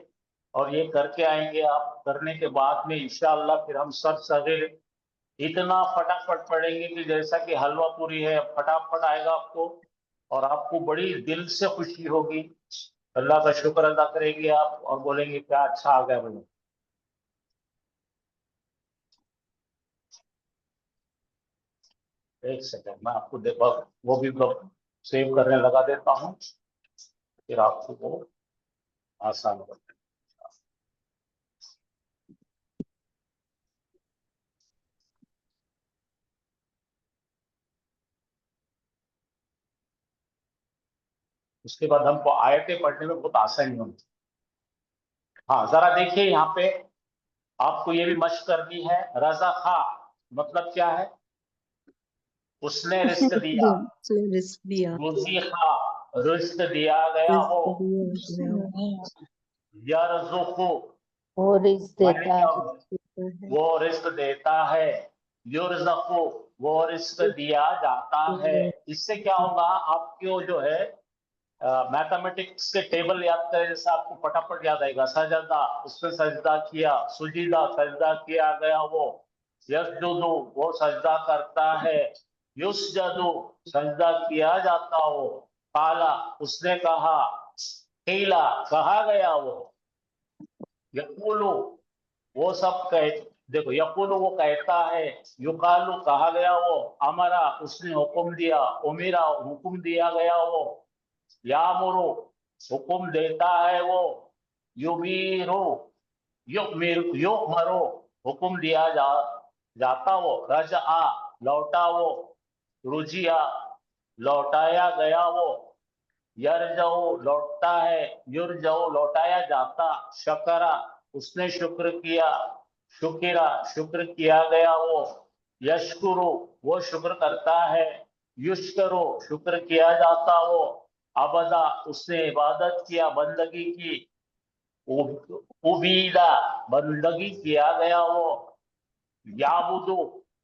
और ये करके आएंगे आप। करने के बाद में इंशाअल्लाह फिर हम सब सगीर इतना फटाफट पढ़ेंगे कि जैसा कि हलवा पूरी है, फटाफट आएगा आपको, और आपको बड़ी दिल से खुशी होगी। अल्लाह का शुक्र अदा करेंगे आप और बोलेंगे क्या अच्छा आ गया मुझे। एक सेकंड, मैं आपको वो भी सेव करने लगा देता हूँ, फिर आपको वो आसान हो जाएगा। उसके बाद हमको आयतें पढ़ने में बहुत आसानी होगी। हाँ, जरा देखिए यहाँ पे आपको ये भी मशक करनी है। रज़ा खा मतलब क्या है? उसने रिस्क दिया। उसने रिस्क दिया। रुज़ी खा, रिस्क दिया गया हो। रिस्क दिया यरज़ुक़ु, वो रिस्क मायने देता क्या है। होगा? है। वो रिस्क देता है। युरज़क़ु, वो रिस्क दिया जाता है। इससे क्या होगा, आपको जो है मैथमेटिक्स के टेबल याद करें, जैसे आपको फटाफट याद आएगा। सजदा, उसने सजदा किया। सुजीदा, सजदा किया गया वो। यसजुदु, वो सजदा करता है। युसजदु, सजदा किया जाता हो। काला, उसने कहा। कीला, कहा गया वो। यकूलु, वो सब देखो यकुल वो कहता है, युकालु कहा गया वो, अमरा उसने हुक्म दिया, उमिरा हुक्म दिया गया वो, यामुरु हुक्म देता है वो, युमीरु युमरो हुक्म दिया जाता वो, रजआ लौटा वो, रुजिया लौटाया गया वो, यरजऊ लौटता है, युरजऊ लौटाया जाता, शकरा उसने शुक्र किया, शुकिरा शुक्र किया गया वो, यशकुरु वो शुक्र करता है, युष्करो शुक्र किया जाता वो, अबदा उसने इबादत किया, बंदगी की, उबीदा बंदगी किया गया वो, याबुदु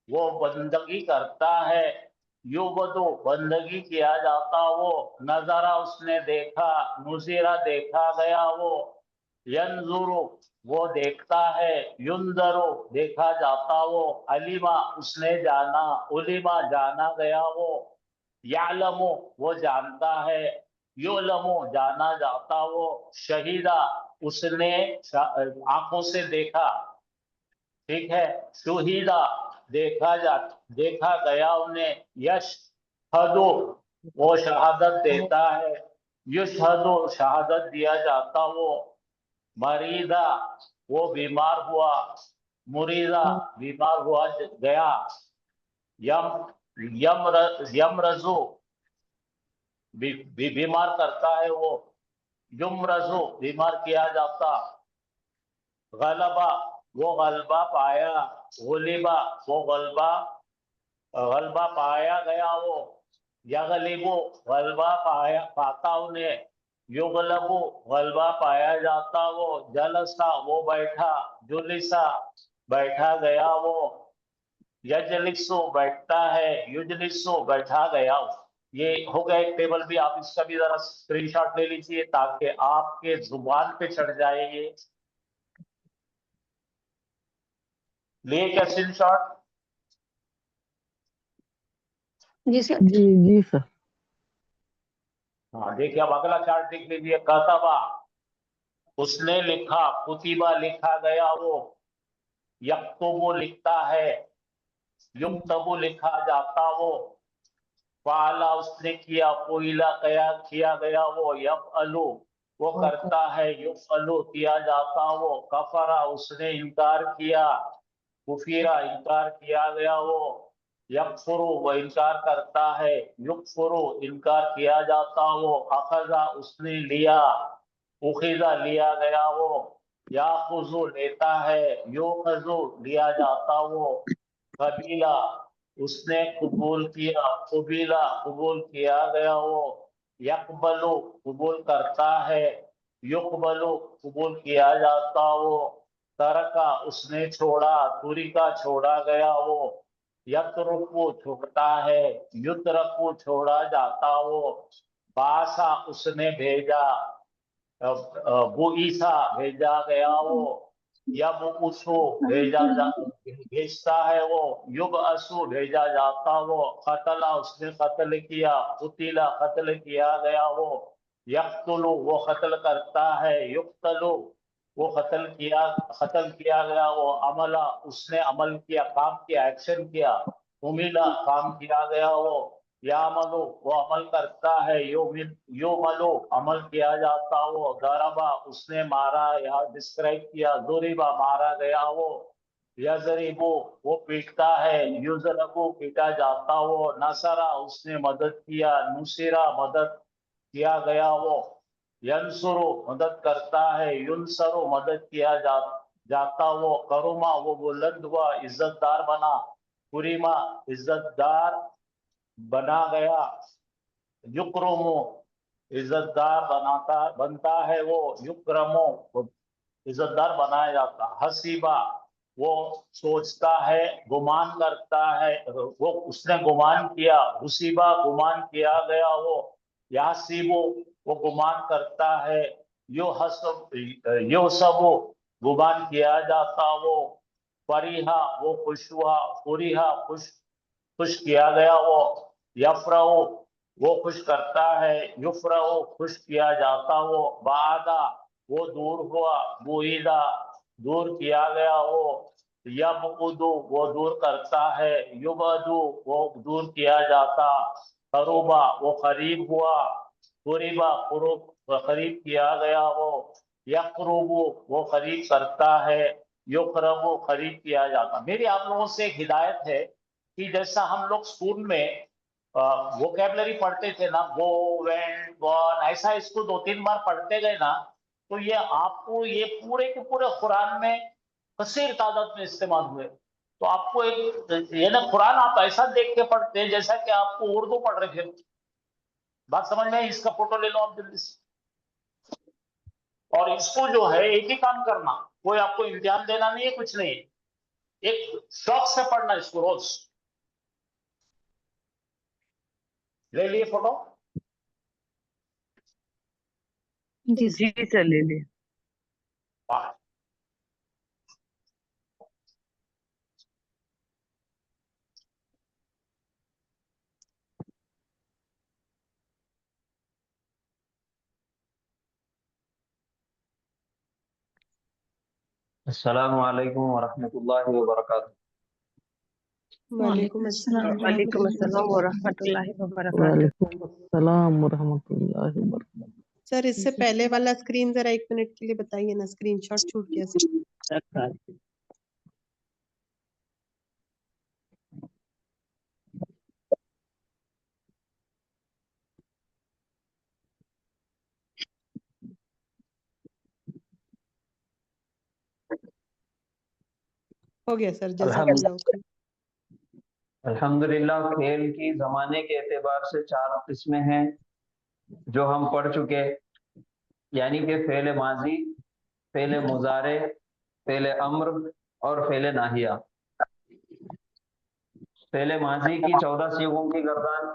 वो बंदगी करता है, युबदु बंदगी किया जाता वो, नजरा उसने देखा, नुजीरा देखा गया वो, यंजुरु वो देखता है, युंदरु देखा जाता वो, अलीमा उसने जाना, उलिमा जाना गया वो, यालमु वो जानता है, युलमु जाना जाता वो, शहीदा उसने आंखों से देखा, ठीक है, शुहीदा देखा गया उन्हें, यश हदो वो शहादत देता है, युशहदो शहादत दिया जाता वो, मरीदा वो बीमार हुआ, मुरीदा बीमार हुआ गया, यमरजो बीमार करता है वो, युमरजो बीमार किया जाता, गलबा वो गलबा पाया, गुलिबा वो गलबा पाया गया वो, यगलिबो गलबा पाता उन्हें, युगलबो गलबा पाया जाता वो, जलसा वो बैठा, जुलिसा बैठा गया वो, यजलिसो बैठता है, युजलिसो बैठा गया वो। ये हो गया एक टेबल भी, आप इसका भी जरा स्क्रीनशॉट ले लीजिए ताकि आपके जुबान पे चढ़ जाए ये। लिए क्या स्क्रीनशॉट? जी सर। जी सर। हाँ देखिए, अब अगला चार्ट देख लीजिए, कतबा उसने लिखा, कुतिबा लिखा गया वो, यक्तुबु लिखता है, युक्तबु लिखा जाता वो, फाला उसने किया, फुइला किया गया वो, यफअलु वो करता है, युफअलु किया जाता वो, कफरा उसने इनकार किया, कुफीरा इनकार किया गया वो, यकफुरु वो इनकार करता है, युकफुरु इनकार किया जाता वो, अखजा उसने लिया, उखिजा लिया गया वो, याखुजु लेता है, युखजु लिया जाता वो, कबीला उसने कबूल किया, कबीला कबूल किया गया वो, यकबलु कबूल करता है, युकबलु कबूल किया जाता वो, तरका उसने छोड़ा, तुरिका छोड़ा गया वो, यतरुकु छोड़ता है, युतरकु छोड़ा जाता वो, बासा उसने भेजा, बुईसा भेजा गया वो, यब उसो भेजता है वो, युग असु भेजा जाता वो, कतला उसने कत्ल किया, कुतिला कत्ल किया गया वो, यक्तुलु वो कत्ल करता है, युक्तलु वो कत्ल किया गया वो, अमला उसने अमल किया, काम किया, एक्शन किया, उमिला काम किया गया वो, यामलु वो अमल करता है, योमलु अमल किया जाता वो, दरबा उसने मारा या डिस्क्राइब किया, दुरिबा मारा गया वो, यजरिबु वो पीटता है, युजरबु पीटा जाता वो, नसरा उसने मदद किया, नुसिरा मदद किया गया वो, यंसुरु मदद करता है, युनसरु मदद किया जाता वो, करुमा वो बुलंद हुआ, इज्जतदार बना, कुरीमा इज्जतदार बना गया, युक्रमो इज्जतदार बनता है वो, युक्रमो इज्जतदार बनाया जाता, हसीबा वो सोचता है, गुमान करता है, वो उसने गुमान किया, हुसीबा गुमान किया गया वो, यासीबो वो गुमान करता है, यो सबो गुमान किया जाता वो, फरीहा वो खुश हुआ, फुरीहा खुश किया गया वो, यफरऊ वो खुश करता है, युफरऊ खुश किया जाता वो, बादा वो दूर हुआ, बुईदा दूर किया गया वो, यबउदु वो दूर करता है, युबदु वो दूर किया जाता, करुबा वो करीब हुआ, कुरिबा करीब किया गया वो, यकरुबु वो करीब करता है, युकरबु करीब किया जाता। मेरी आप लोगों से एक हिदायत है कि जैसा हम लोग स्कूल में वोकैबुलरी पढ़ते थे ना, गो, वेंट, गॉन, ऐसा इसको 2-3 बार पढ़ते गए ना, तो ये आपको ये पूरे के पूरे कुरान में कसीर तादाद में इस्तेमाल हुए। तो आपको एक ये ना कुरान आप ऐसा देख के पढ़ते हैं जैसा कि आपको उर्दू पढ़ रहे थे। बात समझ में आई? इसका फोटो ले लो आप जल्दी से। और इसको जो है एक ही काम करना, कोई आपको इम्तिहान देना नहीं है, कुछ नहीं है, एक शौक से पढ़ना इसको रोज। ले लिए फोटो? जी जी सर, ले ले। वाह। अस्सलामु अलैकुम वरहमतुल्लाहि वबरकातुहू। वालेकुम अस्सलाम वालेकुम अस्सलाम व रहमतुल्लाहि व बरकातहू। वालेकुम अस्सलाम वरहमतुल्लाहि वबरकातुहू। सर इससे पहले वाला स्क्रीन जरा 1 मिनट के लिए बताइए ना, स्क्रीनशॉट छूट गया सर। हो गया सर, जज़ाकल्लाह। अल्हम्दुलिल्लाह, खेल की जमाने के एतबार से 4 किस्में हैं जो हम पढ़ चुके, यानी कि फेल माजी, फेल मुजारे, फेल अम्र और फेल नाहिया। फेल माजी की 14 सीगों की गर्दान,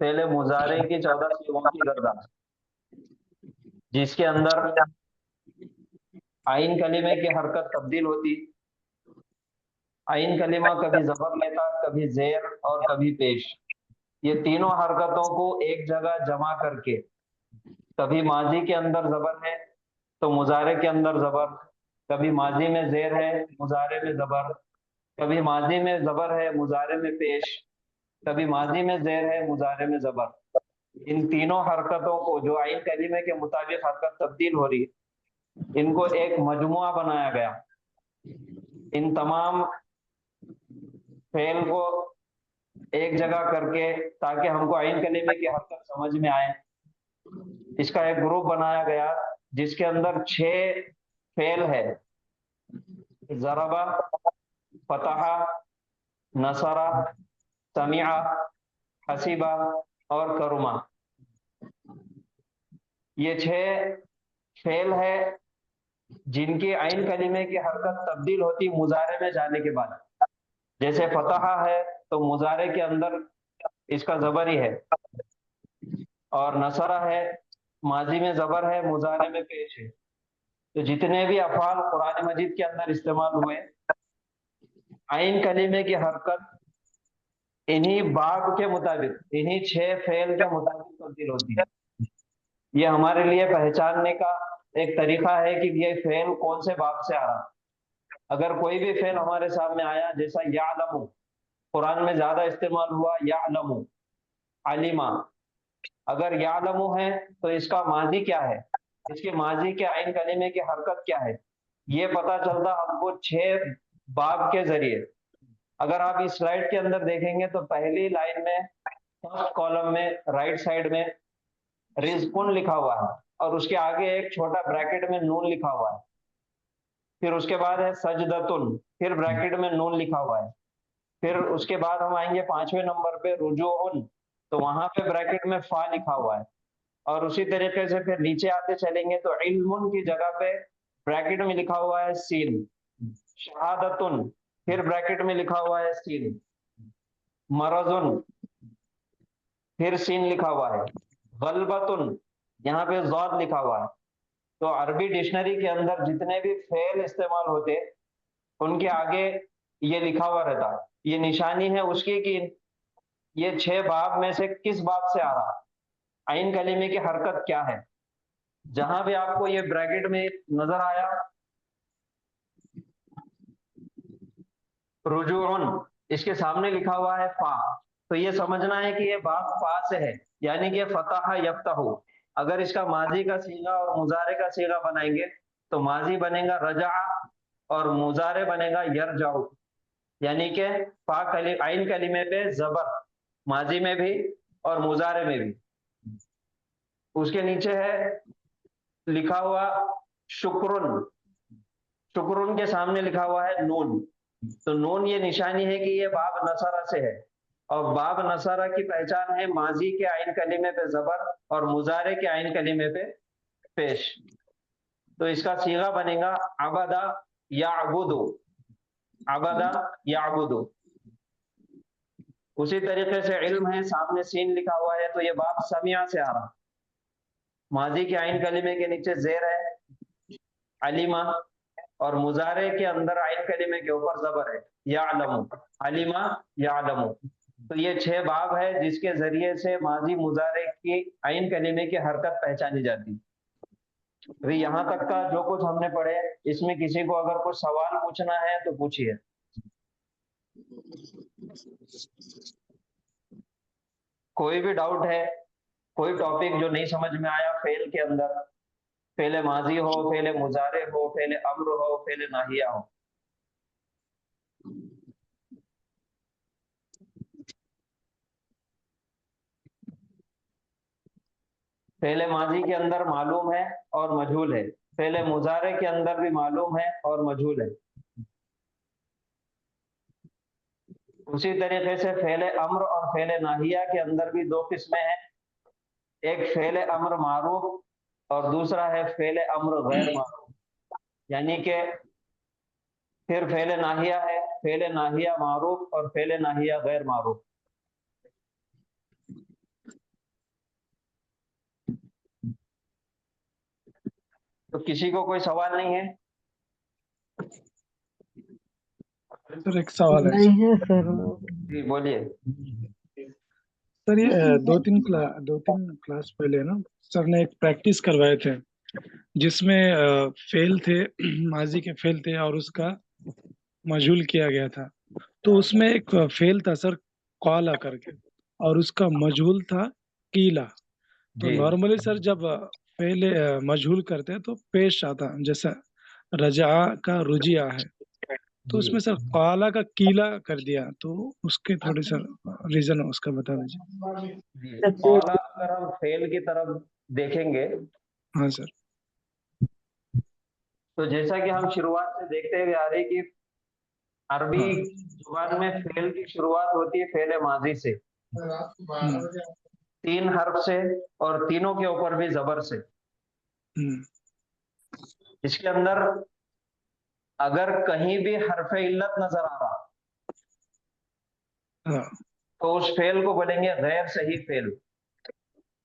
फेल मुजारे की 14 सीगों की गर्दान, जिसके अंदर आइन कलीमे की हरकत तब्दील होती। आइन कलीमा कभी जबर लेता, कभी जेर और कभी पेश। ये तीनों हरकतों को एक जगह जमा करके, कभी माजी के अंदर जबर है तो मुजारे के अंदर जबर, कभी माजी में जेर है मुजारे में जबर, कभी माजी में जबर है मुजारे में पेश, कभी माजी में जेर है मुजारे में जबर। इन तीनों हरकतों को जो आइन कलीमे के मुताबिक हरकत तब्दील हो रही, इनको एक मजमुआ बनाया गया। इन तमाम फेल को एक जगह करके ताकि हमको आइन कलीमे की हरकत समझ में आए, इसका एक ग्रुप बनाया गया जिसके अंदर 6 फेल है: ज़रबा, फतहा, नसरा, समिआ, हसीबा और करुमा। ये 6 फेल है जिनकी आइन कलीमे की हरकत तब्दील होती मुजारे में जाने के बाद। जैसे फतहा है तो मुजारे के अंदर इसका जबर ही है, और नसरा है माजी में जबर है मुजारे में पेश है। तो जितने भी अफाल कुरान मजीद के अंदर इस्तेमाल हुए, आइन कलीमे की हरकत इन्हीं बाब के मुताबिक, इन्हीं 6 फेल के मुताबिक तब्दील होती है। ये हमारे लिए पहचानने का एक तरीका है कि ये फेल कौन से बाब से आ रहा। अगर कोई भी फेल हमारे सामने आया, जैसा यालमु कुरान में ज्यादा इस्तेमाल हुआ, यालमु, अलिमा, अगर यालमु है तो इसका माजी क्या है, इसके माजी के आइन कलीमे की हरकत क्या है, ये पता चलता हमको 6 बाब के जरिए। अगर आप इस स्लाइड के अंदर देखेंगे तो पहली लाइन में फर्स्ट कॉलम में राइट साइड में रिज़्कुन लिखा हुआ है और उसके आगे एक छोटा ब्रैकेट में नून लिखा हुआ है। फिर उसके बाद है सजदतुन, फिर ब्रैकेट में नून लिखा हुआ है। फिर उसके बाद हम आएंगे 5वें नंबर पे रुजूउन, तो वहां पे ब्रैकेट में फा लिखा हुआ है। और उसी तरीके से फिर नीचे आते चलेंगे तो इल्मुन की जगह पे ब्रैकेट में लिखा हुआ है सीन। शहादतुन, फिर ब्रैकेट में लिखा हुआ है सीन। मरजुन, फिर सीन लिखा हुआ है। गलबतुन, यहाँ पे ज़ाद लिखा हुआ है। तो अरबी डिक्शनरी के अंदर जितने भी फेल इस्तेमाल होते उनके आगे ये लिखा हुआ रहता है। ये निशानी है उसकी कि ये 6 बाब में से किस बाब से आ रहा, आइन कलीमे की हरकत क्या है। जहां भी आपको ये ब्रैकेट में नजर आया रुजूउन, इसके सामने लिखा हुआ है फा, तो ये समझना है कि ये बाब फा से है, यानी कि फतह यफ्तहु। अगर इसका माजी का सीगा और मुजारे का सीगा बनाएंगे तो माजी बनेगा रजा और मुजारे बनेगा यरजाउ, यानी कि फा आइन कलीमे पे जबर, माजी में भी और मुजारे में भी। उसके नीचे है लिखा हुआ शुक्रुन, शुक्रुन के सामने लिखा हुआ है नून, तो नून ये निशानी है कि ये बाब नसरा से है, और बाब नसरा की पहचान है माजी के आइन कलीमे पे जबर और मुजारे के आइन कलीमे पे पेश। तो इसका सीगा बनेगा अबदा याबुदु, अबदा याबुदु। उसी तरीके से इल्म है, सामने सीन लिखा हुआ है, तो ये बाब समिया से आ रहा, माजी के आइन कलीमे के नीचे जेर है अलीमा, और मुजारे के अंदर आइन कलीमे के ऊपर जबर है यालमु, अलीमा यालमु। तो ये 6 बाब है जिसके जरिए से माजी मुजारे की आइन कलीमे की हरकत पहचानी जाती। अभी यहाँ तक का जो कुछ हमने पढ़े, इसमें किसी को अगर कुछ सवाल पूछना है तो पूछिए। कोई भी डाउट है, कोई टॉपिक जो नहीं समझ में आया फेल के अंदर, फेले माजी हो, फेले मुजारे हो, फेले अम्र हो, फेले नाहिया हो। फेले माजी के अंदर मालूम है और मजहूल है, फेले मुजारे के अंदर भी मालूम है और मजहूल है। उसी तरीके से फेले अम्र और फेले नाहिया के अंदर भी 2 किस्में हैं, एक फेले अम्र मारूफ और दूसरा है फेले अम्र गैर मारूफ, यानी कि फिर फेले नाहिया है, फेले नाहिया मारूफ और फेले नाहिया गैर मारूफ। तो किसी को कोई सवाल नहीं है? सर एक सवाल है नहीं है सर। जी बोलिए। सर, ये दो तीन क्लास पहले ना सर ने एक प्रैक्टिस करवाए थे जिसमें फेल थे, माजी के फेल थे और उसका मजहूल किया गया था। तो उसमें एक फेल था सर काला करके, और उसका मजहूल था कीला। तो जी नॉर्मली सर जब पहले मजहूल करते हैं तो पेश आता, जैसा रजा का रुजिया है, तो जी उसमें सर काला का कीला कर दिया, तो उसके थोड़ी सर रीजन उसका बता दीजिए। जी। काला अगर हम फेल की तरफ देखेंगे हाँ सर। तो जैसा कि हम शुरुआत से देखते हुए आ रहे हैं कि अरबी हाँ। जुबान में फेल की शुरुआत होती है फेले माजी से, 3 हर्फ से, और तीनों के ऊपर भी जबर से। इसके अंदर अगर कहीं भी हरफ इल्लत नजर आ रहा हाँ। तो उस फेल को बोलेंगे गैर सही फेल।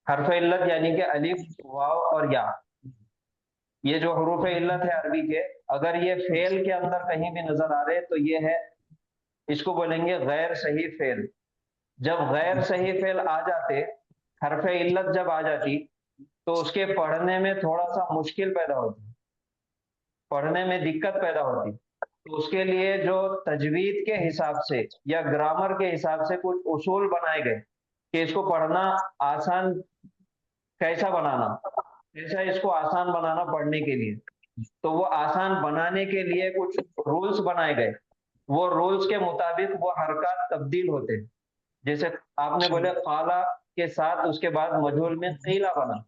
हरफ इल्लत यानी कि अलिफ, वाव और या, ये जो हरूफ इल्लत है अरबी के, अगर ये फेल के अंदर कहीं भी नजर आ रहे तो ये है, इसको बोलेंगे गैर सही फेल। जब गैर सही फेल आ जाते, हरफ इल्लत जब आ जाती, तो उसके पढ़ने में थोड़ा सा मुश्किल पैदा होती, पढ़ने में दिक्कत पैदा होती। तो उसके लिए जो तजवीद के हिसाब से या ग्रामर के हिसाब से कुछ उसूल बनाए गए कि इसको पढ़ना आसान कैसा बनाना, कैसा इसको आसान बनाना पढ़ने के लिए, तो वो आसान बनाने के लिए कुछ रूल्स बनाए गए। वो रूल्स के मुताबिक वो हरकत तब्दील होते हैं। जैसे आपने बोले काला के साथ उसके बाद मजहूल में कीला बना,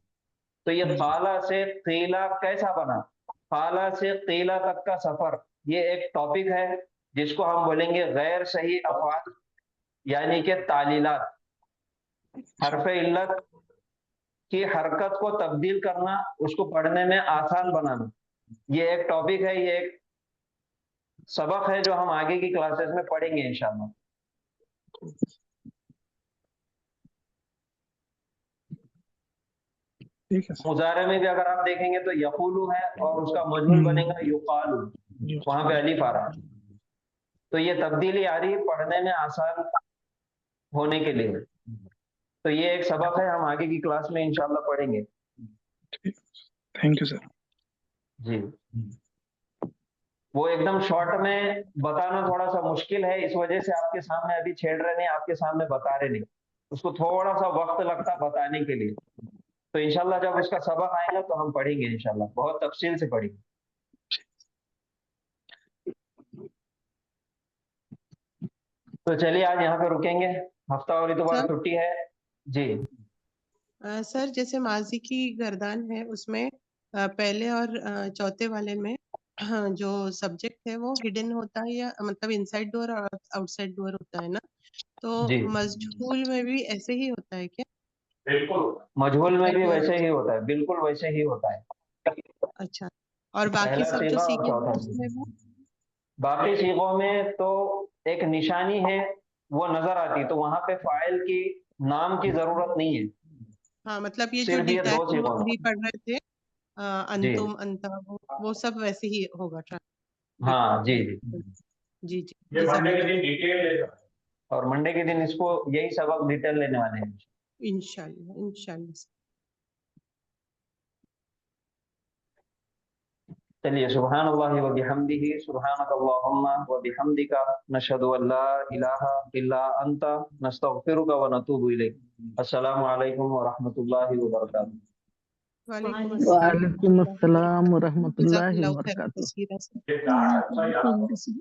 तो ये काला से कीला कैसा बना, काला से कीला तक का सफर, ये एक टॉपिक है जिसको हम बोलेंगे गैर सही अफआल, यानी कि तालीलात। हरफ इल्लत की हरकत को तब्दील करना, उसको पढ़ने में आसान बनाना, ये एक टॉपिक है, ये एक सबक है जो हम आगे की क्लासेस में पढ़ेंगे इंशाल्लाह। ठीक है। मुजारे में भी अगर आप देखेंगे तो यकूलू है और उसका मजहूल बनेगा युकालू, वहां पे अलिफ आ रहा है, तो ये तब्दीली आ रही है पढ़ने में आसान होने के लिए। तो ये एक सबक है, हम आगे की क्लास में इंशाल्लाह पढ़ेंगे। Thank you sir. जी। وہ ایک دم شارٹ میں بتانا تھوڑا سا مشکل ہے، اس وجہ سے آپ کے سامنے ابھی چھیڑ رہے نہیں، آپ کے سامنے بتا رہے نہیں، اس کو تھوڑا سا وقت لگتا بتانے کے لیے. تو انشاءاللہ جب اس کا سبق آئے گا تو ہم پڑھیں گے انشاءاللہ، بہت تفصیل سے پڑھیں گے. تو چلیے آج یہاں پہ رکیں گے، ہفتہ اور اتوار چھٹی ہے. جی سر جیسے ماضی کی گردان ہے اس میں پہلے اور چوتھے والے میں جو سبجیکٹ ہے وہ ہڈن ہوتا ہے یا مطلب انسائڈ ڈور اور آؤٹ سائڈ ڈور ہوتا ہے نا، تو جی مجہول میں بھی ایسے ہی ہوتا ہے کیا؟ بالکل مجہول میں بھی ویسے ہی ہوتا ہے، بالکل ویسے ہی ہوتا ہے. اچھا، اور باقی پہلا سب جو صیغہ اور سیکھے چوتھا اس میں وہ باقی صیغوں میں تو ایک نشانی ہے وہ نظر آتی، تو وہاں پہ فاعل کی نام کی ضرورت نہیں ہے. ہاں مطلب یہ جو صرف یہ دو ڈیٹیل صیغوں ابھی میں. پڑھ رہے تھے جی انتم انتا وہ سب ویسے ہی ہوگا ہاں جی جی. جی جی یہ جزاک منڈے کے اللہ دن ڈیٹیل لے جائیں. اور منڈے کے دن اس کو یہی سبق ڈیٹیل لینے والے ہیں. انشاءاللہ انشاءاللہ. چلیے سبحان اللہ و بحمدہ، سبحانک اللہم و بحمدک، نشہد ان لا الہ الا انت، نستغفرک و نتوب الیک. السلام علیکم و رحمۃ اللہ وبرکاتہ. وعلیکم السلام وعلیکم السلام ورحمۃ جزاک اللہ اللہ خیر وبرکاتہ. کثیرا. یہ ڈاٹا اچھا یاد بالکل.